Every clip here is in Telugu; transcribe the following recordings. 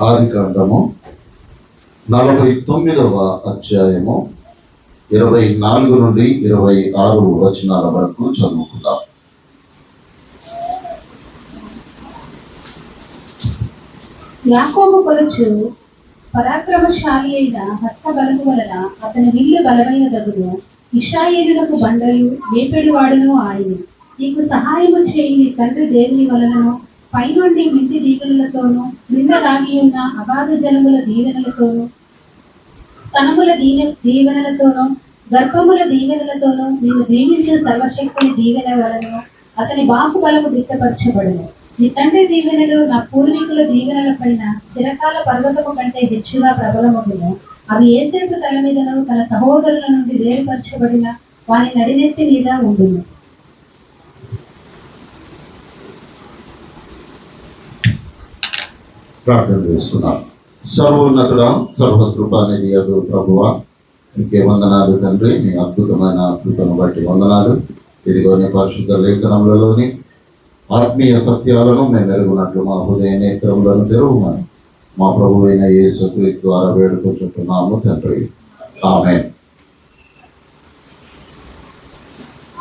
ఆదికాండము 49వ అధ్యాయము 24 నుండి 26 వచనాల వరకు చదువుకుందాం. యాకోబు కొలుచు పరాక్రమశాలి అయిన హస్తబలము వలన అతని విల్లు బలమైన దగును. ఇశ్రాయేలులకు బండలు వేపెడు వాడును ఆయన. నీకు సహాయము చేయి నీ తండ్రి దేవుని వలనను, పైనుండి మింటి దీవెనలతోనూ క్రింద రాగి ఉన్న అగాధ జలముల దీవెనలతోనూ తనముల దీవెనలతోనూ గర్భముల దీవెనలతోనూ నేను దీవించిన సర్వశక్తిని దీవెన వలన అతని బాహుబలము దిట్టపరచబడును. నీ తండ్రి దీవెనలు నా పూర్వీకుల దీవెనల పైన చిరకాల పర్వతము కంటే హెచ్చుగా ప్రబలమగును. అవి యోసేపు తల మీదను తన సహోదరుల నుండి వేరుపరచబడిన వాని నడినెత్తి మీద ఉండును. ప్రార్థన చేసుకున్నాం. సర్వోన్నతుడా, సర్వకృపానిధి అగు ప్రభువా, నీకే వందనాలు తండ్రి. నీ అద్భుతమైన కృపను బట్టి వందనాలు. ఇదిగో నీ పరిశుద్ధ లేఖనములలోని ఆత్మీయ సత్యాలను మేము ఎరుగునట్లు మా హృదయ నేత్రములను తెరవమని మా ప్రభు అయిన యేసుక్రీస్తు ద్వారా వేడుకొంటున్నాము తండ్రి. ఆమేన్.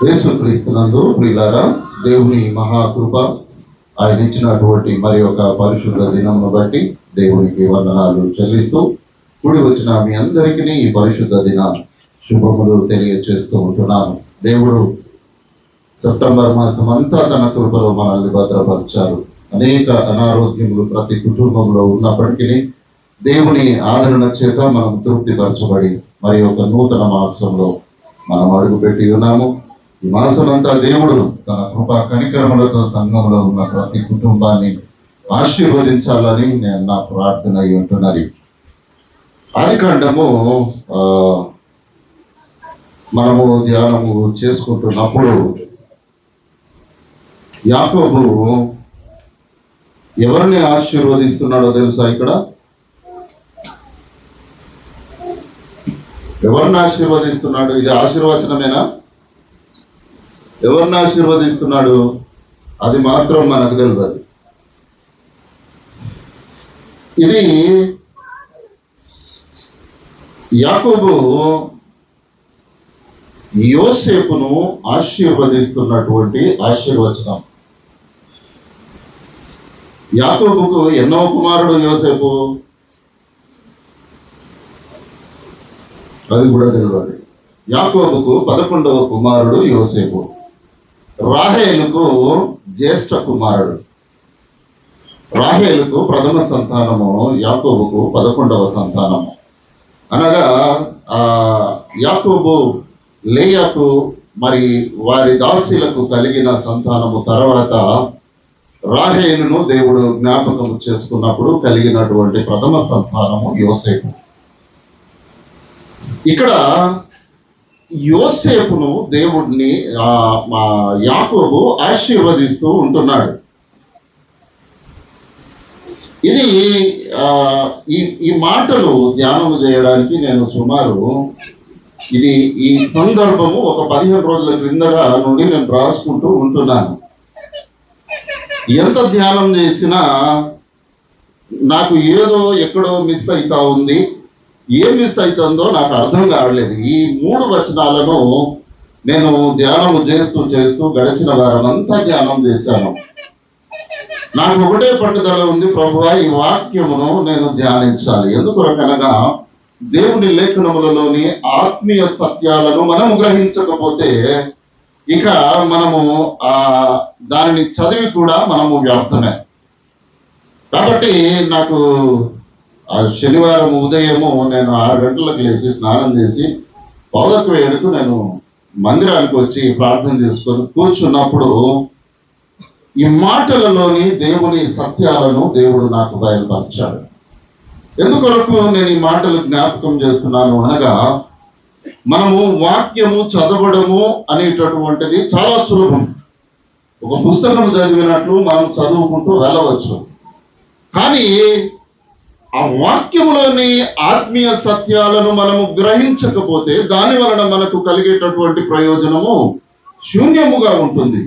యేసుక్రీస్తునందు ప్రియులారా, దేవుని మహాకృప, ఆయన ఇచ్చినటువంటి మరి ఒక పరిశుద్ధ దినమును బట్టి దేవునికి వందనాలు చెల్లిస్తూ కూడి వచ్చిన మీ అందరికీ ఈ పరిశుద్ధ దిన శుభములు తెలియచేస్తూ ఉంటున్నాను. దేవుడు సెప్టెంబర్ మాసం అంతా తన కృపలో మనల్ని భద్రపరిచారు. అనేక అనారోగ్యములు ప్రతి కుటుంబంలో ఉన్నప్పటికీ దేవుని ఆదరణ చేత మనం తృప్తిపరచబడి మరి ఒక నూతన మాసంలో మనం అడుగుపెట్టి ఉన్నాము. ఈ మాసం అంతా దేవుడు తన కృపా కనికరములతో సంఘంలో ఉన్న ప్రతి కుటుంబాన్ని ఆశీర్వదించాలని నా ప్రార్థన అయి ఉంటున్నది. ఆదికాండము మనము ధ్యానము చేసుకుంటున్నప్పుడు యాకోబు ఎవరిని ఆశీర్వదిస్తున్నాడో తెలుసా? ఇక్కడ ఎవరిని ఆశీర్వదిస్తున్నాడు? ఇది ఆశీర్వచనమేనా? ఎవరిని ఆశీర్వదిస్తున్నాడు అది మాత్రం మనకు తెలియదు. ఇది యాకోబు యోసేపును ఆశీర్వదిస్తున్నటువంటి ఆశీర్వచనం. యాకోబుకు ఎన్నో కుమారుడు యోసేపు? అది కూడా తెలియదు. యాకోబుకు 11వ కుమారుడు యోసేపు. రాహేలుకు జ్యేష్ఠ కుమారుడు. రాహేలుకు ప్రథమ సంతానము, యాకోబుకు 11వ సంతానము. అనగా యాకోబు లేయాకు మరి వారి దాసీలకు కలిగిన సంతానము తర్వాత రాహేలును దేవుడు జ్ఞాపకం చేసుకున్నప్పుడు కలిగినటువంటి ప్రథమ సంతానము యోసేపు. ఇక్కడ యోసేపును దేవుడిని యాకోబు ఆశీర్వదిస్తూ ఉంటున్నాడు. ఇది ఈ మాటలు ధ్యానం చేయడానికి నేను సుమారు ఈ సందర్భము ఒక 15 రోజుల క్రిందట నుండి నేను రాసుకుంటూ ఉంటున్నాను. ఎంత ధ్యానం చేసినా నాకు ఏదో ఎక్కడో మిస్ అవుతా ఉంది. ఏం మిస్ అవుతుందో నాకు అర్థం కావట్లేదు. ఈ 3 వచనాలను నేను ధ్యానం చేస్తూ గడిచిన వారం అంతా ధ్యానం చేశాను. నాకు ఒకటే పట్టుదల ఉంది, ప్రభువా ఈ వాక్యమును నేను ధ్యానించాలి. ఎందుకొరకనగా దేవుని లేఖనములలోని ఆత్మీయ సత్యాలను మనము గ్రహించకపోతే ఇక మనము దానిని చదివి కూడా మనము వ్యర్థమే. కాబట్టి నాకు శనివారం ఉదయము నేను 6 గంటలకు లేచి స్నానం చేసి 7:15కు నేను మందిరానికి వచ్చి ప్రార్థన చేసుకొని కూర్చున్నప్పుడు ఈ మాటలలోని దేవుని సత్యాలను దేవుడు నాకు బయలుపరిచాడు. ఎందుకొరకు నేను ఈ మాటలు జ్ఞాపకం చేస్తున్నాను అనగా, మనము వాక్యము చదవడము అనేటటువంటిది చాలా సులభం. ఒక పుస్తకం చదివినట్లు మనం చదువుకుంటూ వెళ్ళవచ్చు. కానీ ఆ వాక్యములోని ఆత్మీయ సత్యాలను మనము గ్రహించకపోతే దాని వలన మనకు కలిగేటటువంటి ప్రయోజనము శూన్యముగా ఉంటుంది.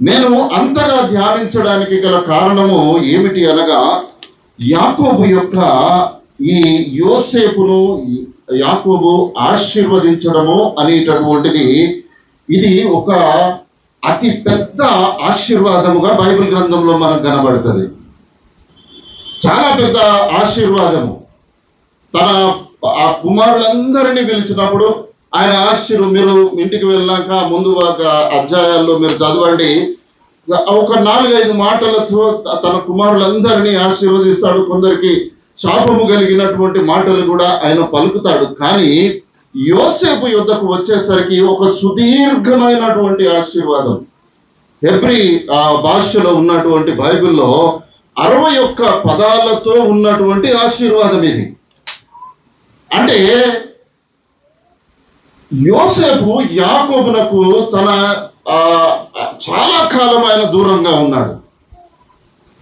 నేను అంతగా ధ్యానించడానికి గల కారణము ఏమిటి అనగా, యాకోబు యొక్క ఈ యోసేపును యాకోబు ఆశీర్వదించడము అనేటటువంటిది ఇది ఒక అతి పెద్ద ఆశీర్వాదముగా బైబిల్ గ్రంథంలో మనకు కనబడుతుంది. చాలా పెద్ద ఆశీర్వాదము. తన ఆ కుమారులందరినీ పిలిచినప్పుడు ఆయన మీరు ఇంటికి వెళ్ళాక ముందు ఒక అధ్యాయాల్లో మీరు చదవండి, ఒక 4-5 మాటలతో తన కుమారులందరినీ ఆశీర్వదిస్తాడు. కొందరికి శాపము కలిగినటువంటి మాటలు కూడా ఆయన పలుకుతాడు. కానీ యోసేపు యుద్ధకు వచ్చేసరికి ఒక సుదీర్ఘమైనటువంటి ఆశీర్వాదం. హెబ్రీ భాషలో ఉన్నటువంటి బైబిల్లో 61 పదాలతో ఉన్నటువంటి ఆశీర్వాదం ఇది. అంటే యోసేపు యాకోబునకు తన చాలా కాలం ఆయన దూరంగా ఉన్నాడు.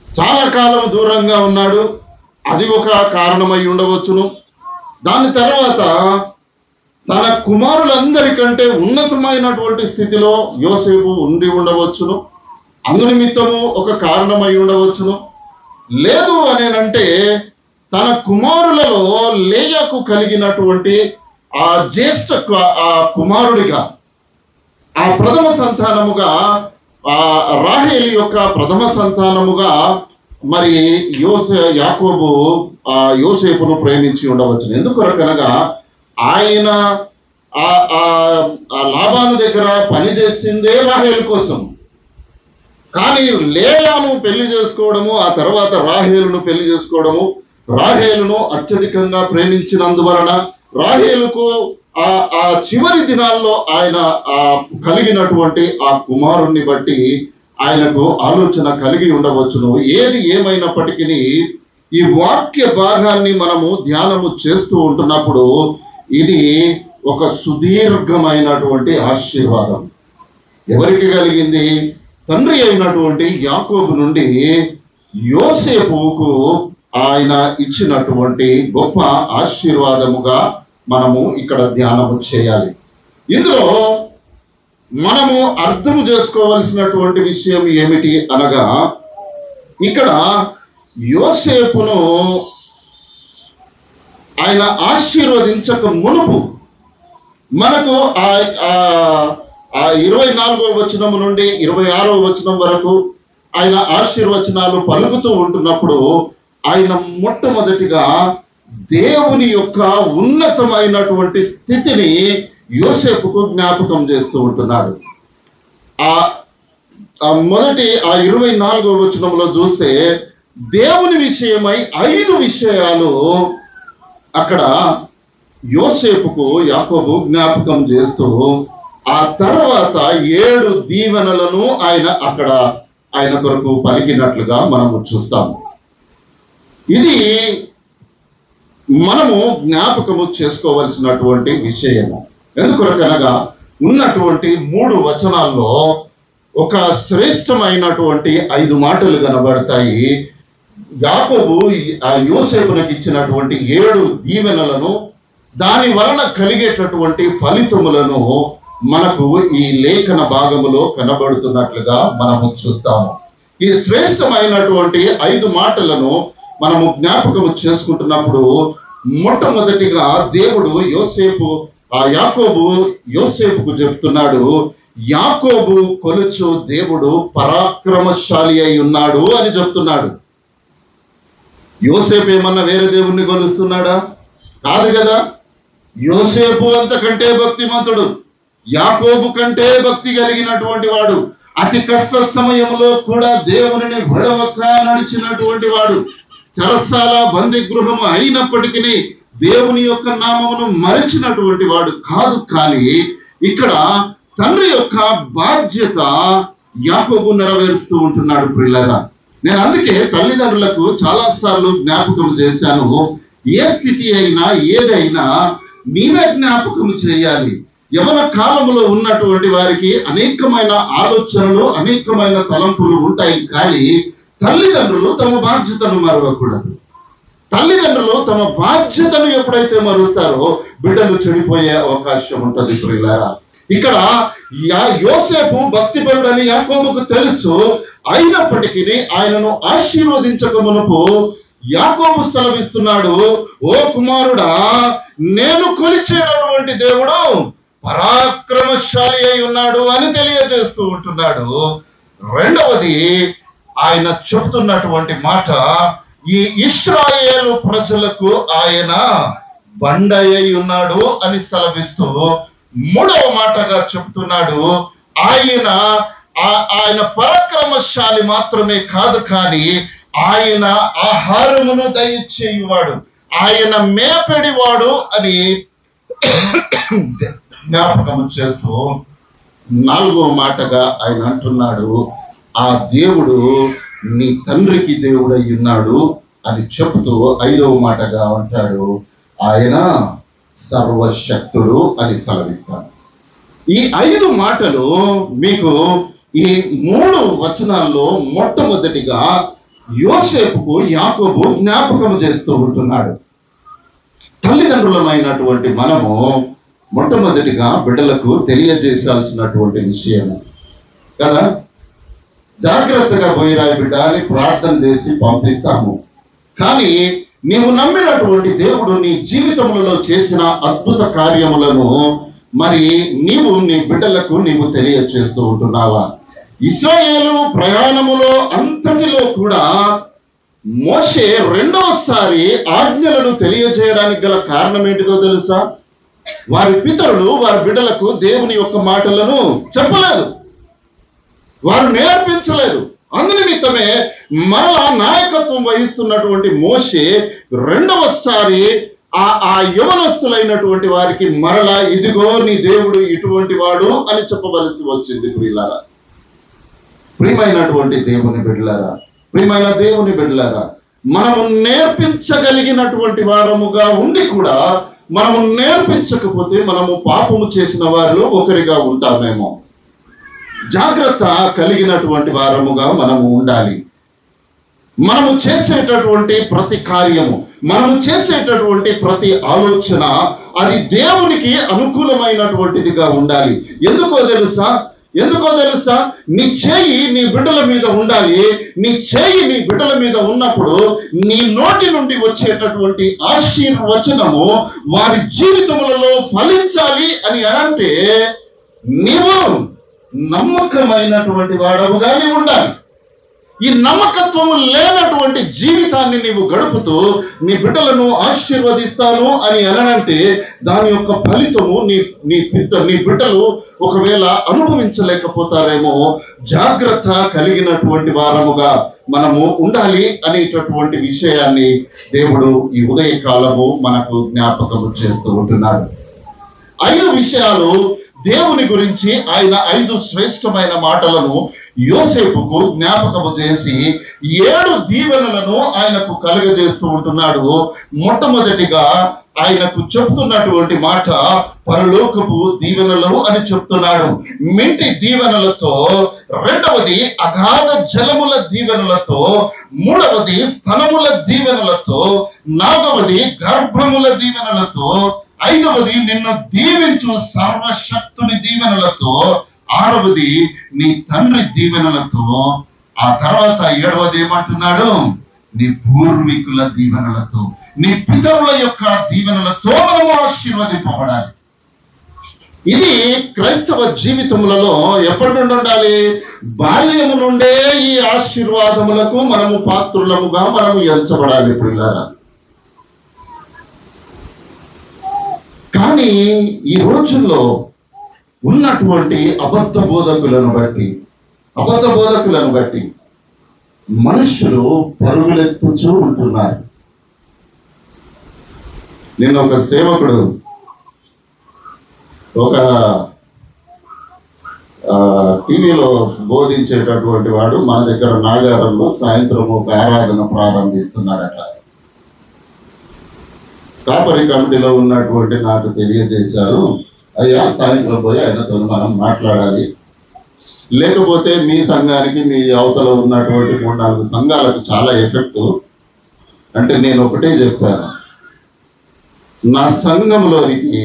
చాలా కాలం దూరంగా ఉన్నాడు. అది ఒక కారణమై ఉండవచ్చును. దాని తర్వాత తన కుమారులందరికంటే ఉన్నతమైనటువంటి స్థితిలో యోసేపు ఉండి ఉండవచ్చును. అందునిమిత్తము ఒక కారణమై ఉండవచ్చును. లేదు అనేనంటే తన కుమారులలో లేయాకు కలిగినటువంటి ఆ జ్యేష్ఠ కుమారుడిగా, ఆ ప్రథమ సంతానముగా, ఆ రాహేలు యొక్క ప్రథమ సంతానముగా మరి యాకోబు యోసేపును ప్రేమించి ఉండవచ్చును. ఎందుకొరకనగా ఆయన లాబాను దగ్గర పని చేసిందే రాహేలు కోసం. కానీ లేయాను పెళ్లి చేసుకోవడము, ఆ తర్వాత రాహేలును పెళ్లి చేసుకోవడము, రాహేలును అత్యధికంగా ప్రేమించినందువలన రాహేలుకు ఆ చివరి దినాల్లో ఆయన కలిగినటువంటి ఆ కుమారుణ్ణి బట్టి ఆయనకు ఆలోచన కలిగి ఉండవచ్చును. ఏది ఏమైనప్పటికీ ఈ వాక్య భాగాన్ని మనము ధ్యానము చేస్తూ ఉంటున్నప్పుడు ఇది ఒక సుదీర్ఘమైనటువంటి ఆశీర్వాదం. ఎవరికి కలిగింది? తండ్రి అయినటువంటి యాకోబు నుండి యోసేపుకు ఆయన ఇచ్చినటువంటి గొప్ప ఆశీర్వాదముగా మనము ఇక్కడ ధ్యానము చేయాలి. ఇందులో మనము అర్థము చేసుకోవలసినటువంటి విషయం ఏమిటి అనగా, ఇక్కడ యోసేపును ఆయన ఆశీర్వదించక మునుపు మనకు ఆ 24వ వచనం నుండి 26వ వచనం వరకు ఆయన ఆశీర్వచనాలు పలుకుతూ ఉంటున్నప్పుడు ఆయన మొట్టమొదటిగా దేవుని యొక్క ఉన్నతమైనటువంటి స్థితిని యోసేపుకు జ్ఞాపకం చేస్తూ ఉంటున్నాడు. మొదటి 24వ వచనంలో చూస్తే దేవుని విషయమై 5 విషయాలు అక్కడ యోసేపుకు యాకోబు జ్ఞాపకం చేస్తూ, ఆ తర్వాత 7 దీవెనలను ఆయన అక్కడ ఆయన కొరకు పలికినట్లుగా మనము చూస్తాము. ఇది మనము జ్ఞాపకము చేసుకోవలసినటువంటి విషయము. ఎందుకొరకనగా ఉన్నటువంటి 3 వచనాల్లో ఒక శ్రేష్టమైనటువంటి 5 మాటలు కనబడతాయి. యాకోబు ఆ యోసేపునకు ఇచ్చినటువంటి 7 దీవెనలను, దాని వలన కలిగేటటువంటి ఫలితములను మనకు ఈ లేఖన భాగములో కనబడుతున్నట్లుగా మనము చూస్తాము. ఈ శ్రేష్టమైనటువంటి 5 మాటలను మనము జ్ఞాపకము చేసుకుంటున్నప్పుడు మొట్టమొదటిగా దేవుడు యాకోబు యోసేపుకు చెప్తున్నాడు, యాకోబు కొలుచు దేవుడు పరాక్రమశాలి అయి ఉన్నాడు అని చెప్తున్నాడు. యోసేపు ఏమన్నా వేరే దేవుణ్ణి కొలుస్తున్నాడా? కాదు కదా. యోసేపు అంతకంటే భక్తిమంతుడు, యాకోబు కంటే భక్తి కలిగినటువంటి వాడు, అతి కష్ట సమయంలో కూడా దేవునిని విడవక నడిచినటువంటి వాడు, చెరసాల బందీగృహము అయినప్పటికీ దేవుని యొక్క నామమును మరచినటువంటి వాడు కాదు. కానీ ఇక్కడ తండ్రి యొక్క బాధ్యత యాకోబు నెరవేరుస్తూ ఉంటున్నాడు. ప్రియులారా, నేను అందుకే తల్లిదండ్రులకు చాలా సార్లు జ్ఞాపకం చేశాను, ఏ స్థితి అయినా ఏదైనా నీవే జ్ఞాపకం చేయాలి. యవన కాలంలో ఉన్నటువంటి వారికి అనేకమైన ఆలోచనలు, అనేకమైన తలంపులు ఉంటాయి. కానీ తల్లిదండ్రులు తమ బాధ్యతను మరవకూడదు. తల్లిదండ్రులు తమ బాధ్యతను ఎప్పుడైతే మరుస్తారో బిడ్డలు చెడిపోయే అవకాశం ఉంటుంది. ప్రియులారా, ఇక్కడ యోసేపు భక్తిపరుడని యాకోబుకు తెలుసు. అయినప్పటికీ ఆయనను ఆశీర్వదించక మునుపు యాకోబు సెలవిస్తున్నాడు, ఓ కుమారుడా, నేను కొలిచేటటువంటి దేవుడు పరాక్రమశాలి అయి ఉన్నాడు అని తెలియజేస్తూ ఉంటున్నాడు. రెండవది ఆయన చెబుతున్నటువంటి మాట, ఈ ఇశ్రాయేలు ప్రజలకు ఆయన బండ అయి ఉన్నాడు అని సెలవిస్తూ మూడవ మాటగా చెప్తున్నాడు, ఆయన పరాక్రమశాలి మాత్రమే కాదు, కానీ ఆయన ఆహారమును దయచేయువాడు, ఆయన మేపెడివాడు అని జ్ఞాపకం చేస్తూ నాలుగవ మాటగా ఆయన అంటున్నాడు, ఆ దేవుడు నీ తండ్రికి దేవుడై ఉన్నాడు అని చెప్తూ ఐదవ మాటగా అంటాడు, ఆయన సర్వశక్తుడు అని సెలవిస్తాడు. ఈ 5 మాటలు మీకు ఈ 3 వచనాల్లో మొట్టమొదటిగా యోసేపుకు యాకోబు జ్ఞాపకం చేస్తూ ఉంటున్నాడు. తల్లిదండ్రులమైనటువంటి మనము మొట్టమొదటిగా బిడ్డలకు తెలియజేసాల్సినటువంటి విషయం కదా, జాగ్రత్తగా పోయిరాయి బిడ్డ అని ప్రార్థన చేసి పంపిస్తాము. కానీ నీవు నమ్మినటువంటి దేవుడు నీ జీవితంలో చేసిన అద్భుత కార్యములను మరి నీవు నీ బిడ్డలకు నీవు తెలియచేస్తూ ఉంటున్నావా? ఇశ్రాయేలు ప్రయాణములో అంతటిలో కూడా మోషే రెండవసారి ఆజ్ఞలను తెలియజేయడానికి గల కారణం ఏంటిదో తెలుసా? వారి పితరులు వారి బిడ్డలకు దేవుని యొక్క మాటలను చెప్పలేదు, వారు నేర్పించలేదు. అందునిమిత్తమే మరలా నాయకత్వం వహిస్తున్నటువంటి మోషే రెండవసారి ఆ యవనస్తులైనటువంటి వారికి మరలా ఇదిగో నీ దేవుడు ఇటువంటి వాడు అని చెప్పవలసి వచ్చింది. ప్రియులారా, ప్రియమైనటువంటి దేవుని బిడ్డలారా, ప్రియమైన దేవుని బిడ్డలారా, మనము నేర్పించగలిగినటువంటి వారముగా ఉండి కూడా మనము నేర్పించకపోతే మనము పాపము చేసిన వారిలో ఒకరిగా ఉంటామేమో. జాగ్రత్త కలిగినటువంటి వారముగా మనము ఉండాలి. మనము చేసేటటువంటి ప్రతి కార్యము, మనము చేసేటటువంటి ప్రతి ఆలోచన అది దేవునికి అనుకూలమైనటువంటిదిగా ఉండాలి. ఎందుకో తెలుసా? నీ చేయి నీ బిడ్డల మీద ఉండాలి. నీ చేయి నీ బిడ్డల మీద ఉన్నప్పుడు నీ నోటి నుండి వచ్చేటటువంటి ఆశీర్వచనము వారి జీవితములలో ఫలించాలి అని అంటే నీవు నమ్మకమైనటువంటి వాడవుగా నీవు ఉండాలి. ఈ నమ్మకత్వము లేనటువంటి జీవితాన్ని నీవు గడుపుతూ నీ బిడ్డలను ఆశీర్వదిస్తాను అని అనంటే దాని యొక్క ఫలితము నీ బిడ్డలు ఒకవేళ అనుభవించలేకపోతారేమో. జాగ్రత్త కలిగినటువంటి వారముగా మనము ఉండాలి అనేటటువంటి విషయాన్ని దేవుడు ఈ ఉదయకాలము మనకు జ్ఞాపకము చేస్తూ ఉంటున్నాడు. 5 విషయాలు దేవుని గురించి ఆయన 5 శ్రేష్టమైన మాటలను యోసేపుకు జ్ఞాపకము చేసి 7 దీవెనలను ఆయనకు కలుగజేస్తూ ఉంటున్నాడు. మొట్టమొదటిగా ఆయనకు చెప్తున్నటువంటి మాట పరలోకపు దీవెనలు అని చెప్తున్నాడు. మింటి దీవెనలతో, రెండవది అగాధ జలముల దీవెనలతో, మూడవది స్తనముల దీవెనలతో, నాలుగవది గర్భముల దీవెనలతో, ఐదవది నిన్ను దీవించు సర్వశక్తుని దీవెనలతో, ఆరవది నీ తండ్రి దీవెనలతో, ఆ తర్వాత 7వది ఏమంటున్నాడు? నీ పూర్వీకుల దీవెనలతో, నీ పితరుల యొక్క దీవెనలతో మనము ఆశీర్వదింపబడాలి. ఇది క్రైస్తవ జీవితములలో ఎప్పటి నుండి ఉండాలి? బాల్యము నుండే ఈ ఆశీర్వాదములకు మనము పాత్రులముగా మనము ఎంచబడాలి. ప్రియులారా, కానీ ఈ రోజుల్లో ఉన్నటువంటి అబద్ధ బోధకులను బట్టి మనుషులు పరుగులెత్తుచూ ఉంటున్నారు. నేను ఒక సేవకుడు ఒక టీవీలో బోధించేటటువంటి వాడు మన దగ్గర నాగారంలో సాయంత్రం ఒక ఆరాధన ప్రారంభిస్తున్నాడట. కాపరి కమిటీలో ఉన్నటువంటి నాకు తెలియజేశారు, అయ్యా సాయంత్రం పోయి ఆయనతో మనం మాట్లాడాలి, లేకపోతే మీ సంఘానికి మీ అవతల ఉన్నటువంటి 3-4 సంఘాలకు చాలా ఎఫెక్ట్ అంటే నేను ఒకటే చెప్పాను, నా సంఘంలోనికి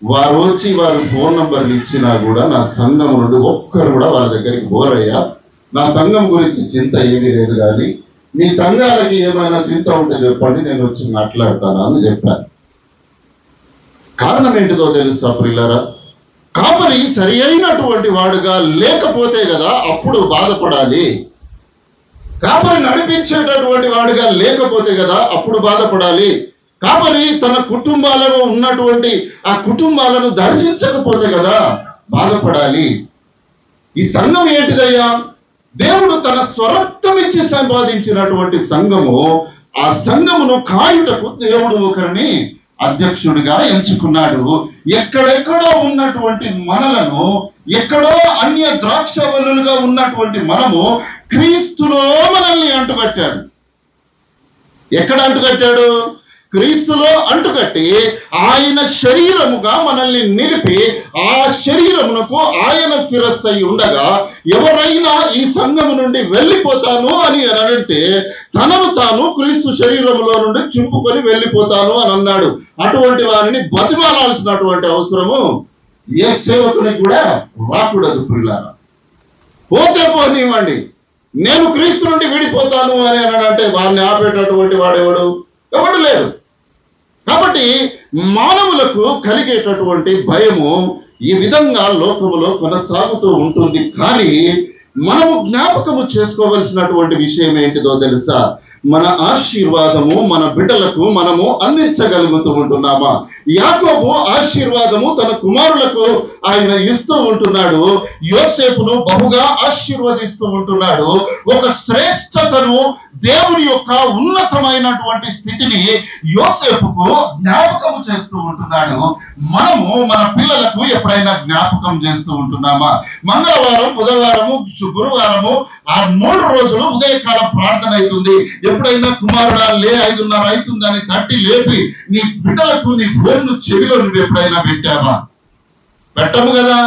వారు వచ్చి వారి ఫోన్ నంబర్లు ఇచ్చినా కూడా నా సంఘం నుండి ఒక్కరు కూడా వాళ్ళ దగ్గరికి పోరయ్యా, నా సంఘం గురించి చింత ఏమీ లేదు, కానీ మీ సంఘాలకి ఏమైనా చింత ఉంటే చెప్పండి, నేను వచ్చి మాట్లాడతాను అని చెప్పాను. కారణం ఏంటిదో తెలుసా ప్రియులారా? కాపరి సరి అయినటువంటి వాడుగా లేకపోతే కదా అప్పుడు బాధపడాలి. కాపరి నడిపించేటటువంటి వాడుగా లేకపోతే కదా అప్పుడు బాధపడాలి. కాపరి తన కుటుంబాలలో ఉన్నటువంటి ఆ కుటుంబాలను దర్శించకపోతే కదా బాధపడాలి. ఈ సంఘం ఏంటిదయ్యా? దేవుడు తన స్వరక్తం ఇచ్చి సంపాదించినటువంటి సంఘము. ఆ సంఘమును కాయుటకు దేవుడు ఒకరిని అధ్యక్షుడిగా ఎంచుకున్నాడు. ఎక్కడెక్కడో ఉన్నటువంటి మనలను, ఎక్కడో అన్య ద్రాక్షవల్లులుగా ఉన్నటువంటి మనము క్రీస్తులో మనల్ని అంటుకట్టాడు. ఎక్కడ అంటుకట్టాడు? క్రీస్తులో అంటుకట్టి ఆయన శరీరముగా మనల్ని నిలిపి ఆ శరీరమునకు ఆయన శిరస్సు అయి ఉండగా, ఎవరైనా ఈ సంఘము నుండి వెళ్ళిపోతాను అని అంటే తనను తాను క్రీస్తు శరీరములో నుండి చింపుకొని వెళ్ళిపోతాను అని అన్నాడు. అటువంటి వారిని బతిమాలాల్సినటువంటి అవసరము ఏ సేవకునికి కూడా రాకూడదు ప్రియులారా. పోతే పోనివ్వండి, నేను క్రీస్తు నుండి విడిపోతాను అని అంటే వారిని ఆపేటటువంటి వాడెవడు? ఎవడు లేడు. కాబట్టి మానవులకు కలిగేటటువంటి భయము ఈ విధంగా లోకములో కొనసాగుతూ ఉంటుంది. కానీ మనము జ్ఞాపకము చేసుకోవలసినటువంటి విషయం ఏంటిదో తెలుసా? మన ఆశీర్వాదము మన బిడ్డలకు మనము అందించగలుగుతూ ఉంటున్నామా? యాకోబు ఆశీర్వాదము తన కుమారులకు ఆయన ఇస్తూ ఉంటున్నాడు. యోసేపును బహుగా ఆశీర్వదిస్తూ ఉంటున్నాడు. ఒక శ్రేష్టతను, దేవుని యొక్క ఉన్నతమైనటువంటి స్థితిని యోసేపుకు జ్ఞాపకము చేస్తూ ఉంటున్నాడు. మనము మన పిల్లలకు ఎప్పుడైనా జ్ఞాపకం చేస్తూ ఉంటున్నామా? మంగళవారం, బుధవారము, గురువారము ఆ 3 రోజులు ఉదయకాల ప్రార్థన అవుతుంది. ఎప్పుడైనా కుమారుడా లే 5:30 అవుతుందని తట్టి లేపి నీ బిడ్డలకు నీ ఫోన్ను చెవిలో నువ్వు ఎప్పుడైనా పెట్టావా? పెట్టము కదా.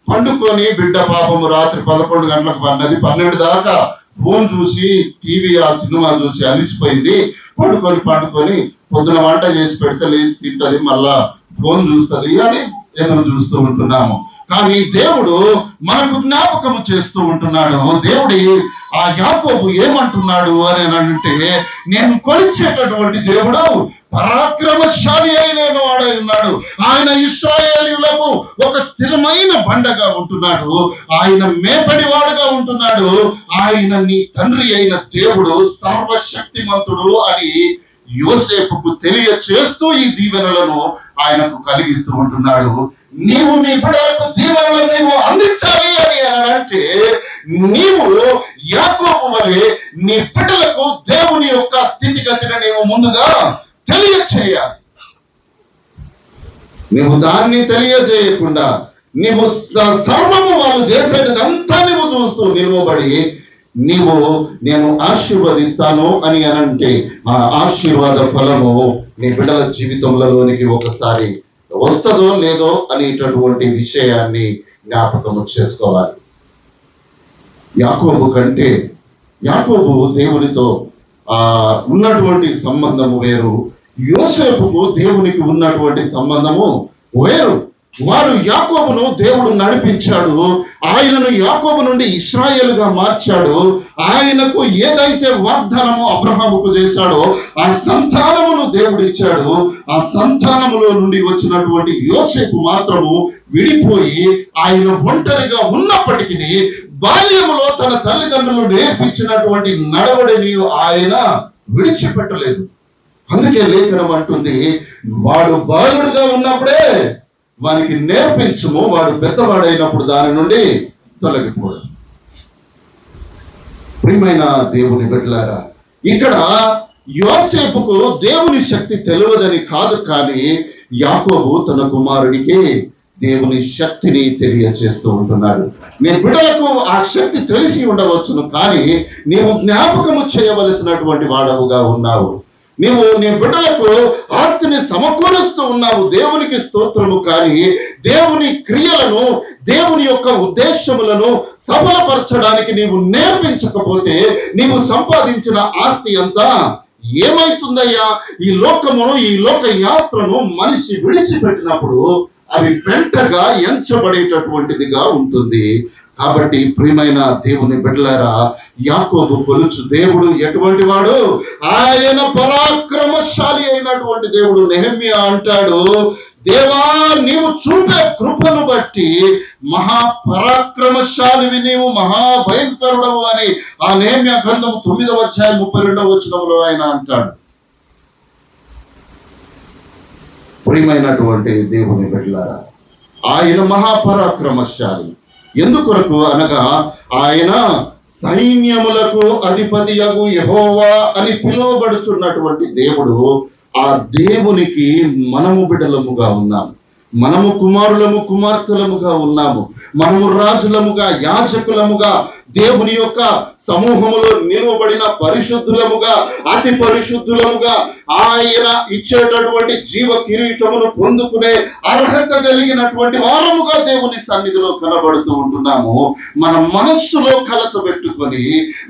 పండుకొని బిడ్డ పాపము రాత్రి 11 గంటలకు పన్నది, 12 దాకా ఫోన్ చూసి టీవీ ఆ సినిమా చూసి అలిసిపోయింది. పండుకొని పొద్దున వంట చేసి పెడితే లేచి తింటది, మళ్ళా ఫోన్ చూస్తుంది అని ఎదురు చూస్తూ ఉంటున్నాము. కానీ దేవుడు మనకు జ్ఞాపకము చేస్తూ ఉంటున్నాడు. దేవుడి ఆ యాకోబు ఏమంటున్నాడు అని అంటే, నేను కొలిచేటటువంటి దేవుడు పరాక్రమశాలి అయిన వాడై ఉన్నాడు. ఆయన ఇశ్రాయేలీయులకు ఒక స్థిరమైన బండగా ఉంటున్నాడు. ఆయన మేపడివాడుగా ఉంటున్నాడు. ఆయన నీ తండ్రి అయిన దేవుడు సర్వశక్తిమంతుడు అని యోసేపుకు తెలియచేస్తూ ఈ దీవెనలను ఆయనకు కలిగిస్తూ ఉంటున్నాడు. నీవు నీ బిడ్డలకు దీవెనలను నీవు అందించాలి అని అంటే నీవు యాకోబు వలె నీ బిడ్డలకు దేవుని యొక్క స్థితిగతిని నీవు ముందుగా తెలియచేయాలి. నీవు దాన్ని తెలియజేయకుండా నీవు సర్వము వాళ్ళు చేసేటదంతా నీవు చూస్తూ నిలువబడి నేను ఆశీర్వదిస్తాను అని అంటే ఆ ఆశీర్వాద ఫలము నీ బిడ్డల జీవితంలోనికి ఒకసారి వస్తుందో లేదో అనేటటువంటి విషయాన్ని జ్ఞాపకము చేసుకోవాలి. యాకోబు దేవునితో ఉన్నటువంటి సంబంధము వేరు, యోసేపుకు దేవునికి ఉన్నటువంటి సంబంధము వేరు. వారు యాకోబును దేవుడు నడిపించాడు. ఆయనను యాకోబు నుండి ఇశ్రాయేలుగా మార్చాడు. ఆయనకు ఏదైతే వాగ్దానము అబ్రహాముకు చేశాడో ఆ సంతానమును దేవుడు ఇచ్చాడు. ఆ సంతానములో నుండి వచ్చినటువంటి యోసేపు మాత్రము విడిపోయి ఆయన ఒంటరిగా ఉన్నప్పటికీ బాల్యములో తన తల్లిదండ్రులు నేర్పించినటువంటి నడవడిని ఆయన విడిచిపెట్టలేదు. అందుకే లేఖనం అంటుంది, వాడు బాలుడుగా ఉన్నప్పుడే వానికి నేర్పించుము, వాడు పెద్దవాడైనప్పుడు దాని నుండి తొలగిపోడు. ప్రియమైన దేవుని బిడ్డలారా, ఇక్కడ యోసేపుకు దేవుని శక్తి తెలియదని కాదు, కానీ యాకోబు తన కుమారుడికి దేవుని శక్తిని తెలియచేస్తూ ఉంటున్నాడు. నీ బిడ్డలకు ఆ శక్తి తెలిసి ఉండవచ్చును, కానీ నీవు జ్ఞాపకము చేయవలసినటువంటి వాడవుగా ఉన్నావు. నీవు నీ బిడ్డలకు ఆస్తిని సమకూరుస్తూ ఉన్నావు, దేవునికి స్తోత్రము. కానీ దేవుని క్రియలను, దేవుని యొక్క ఉద్దేశములను సఫలపరచడానికి నీవు నేర్పించకపోతే నీవు సంపాదించిన ఆస్తి అంతా ఏమైతుందయ్యా? ఈ లోకమును, ఈ లోక యాత్రను మనిషి విడిచిపెట్టినప్పుడు అవి పెంటగా ఎంచబడేటటువంటిదిగా ఉంటుంది. కాబట్టి ప్రియమైన దేవుని బిడ్డలారా, యాకోబు కొలుచు దేవుడు ఎటువంటి వాడు? ఆయన పరాక్రమశాలి అయినటువంటి దేవుడు. నెహెమ్యా అంటాడు, దేవా నీవు చూపే కృపను బట్టి మహాపరాక్రమశాలివి నీవు, మహాభయంకరుడవు అని ఆ నెహెమ్యా గ్రంథము 9వ అధ్యాయం 32వ వచనంలో ఆయన అంటాడు. ప్రియమైనటువంటి దేవుని బిడ్డలారా, ఆయన మహాపరాక్రమశాలి. ఎందుకొరకు అనగా ఆయన సైన్యములకు అధిపతియగు యెహోవా అని పిలువబడుచున్నటువంటి దేవుడు. ఆ దేవునికి మనము బిడ్డలముగా ఉన్నాము, మనము కుమారులము కుమార్తెలముగా ఉన్నాము, మనము రాజులముగా యాజకులముగా దేవుని యొక్క సమూహములో నిలువబడిన పరిశుద్ధులముగా అతి పరిశుద్ధులముగా ఆయన ఇచ్చేటటువంటి జీవ కిరీటమును పొందుకునే అర్హత కలిగినటువంటి వారముగా దేవుని సన్నిధిలో కనబడుతూ ఉంటున్నాము. మన మనస్సులో కలత పెట్టుకొని,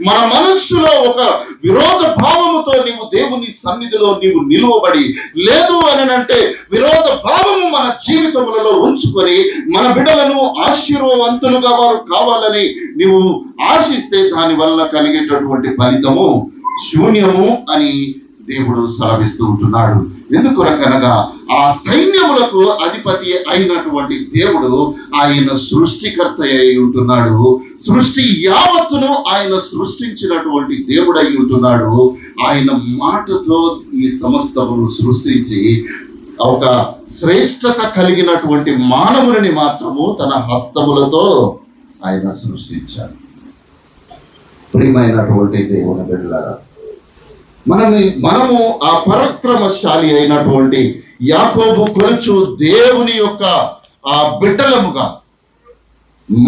మన మనస్సులో ఒక విరోధ భావముతో నీవు దేవుని సన్నిధిలో నీవు నిలువబడి, లేదు అని అంటే విరోధ భావము మన జీవితములలో ఉంచుకొని మన బిడ్డలను ఆశీర్వవంతులుగా వారు కావాలని నీవు ఆశిస్తే దాని వల్ల కలిగేటటువంటి ఫలితము శూన్యము అని దేవుడు సెలవిస్తూ ఉంటున్నాడు. ఎందుకొరకనగా ఆ సైన్యములకు అధిపతి అయినటువంటి దేవుడు ఆయన సృష్టికర్త అయి ఉంటున్నాడు. సృష్టి యావత్తును ఆయన సృష్టించినటువంటి దేవుడు అయి ఉంటున్నాడు. ఆయన మాటతో ఈ సమస్తమును సృష్టించి ఒక శ్రేష్టత కలిగినటువంటి మానవుని మాత్రము తన హస్తములతో ఆయన సృష్టించాడు. ప్రియమైనటువంటి దేవుని బిడ్డలారా, మనము ఆ పరాక్రమశాలి అయినటువంటి యాకోబు కొలుచు దేవుని యొక్క ఆ బిడ్డలముగా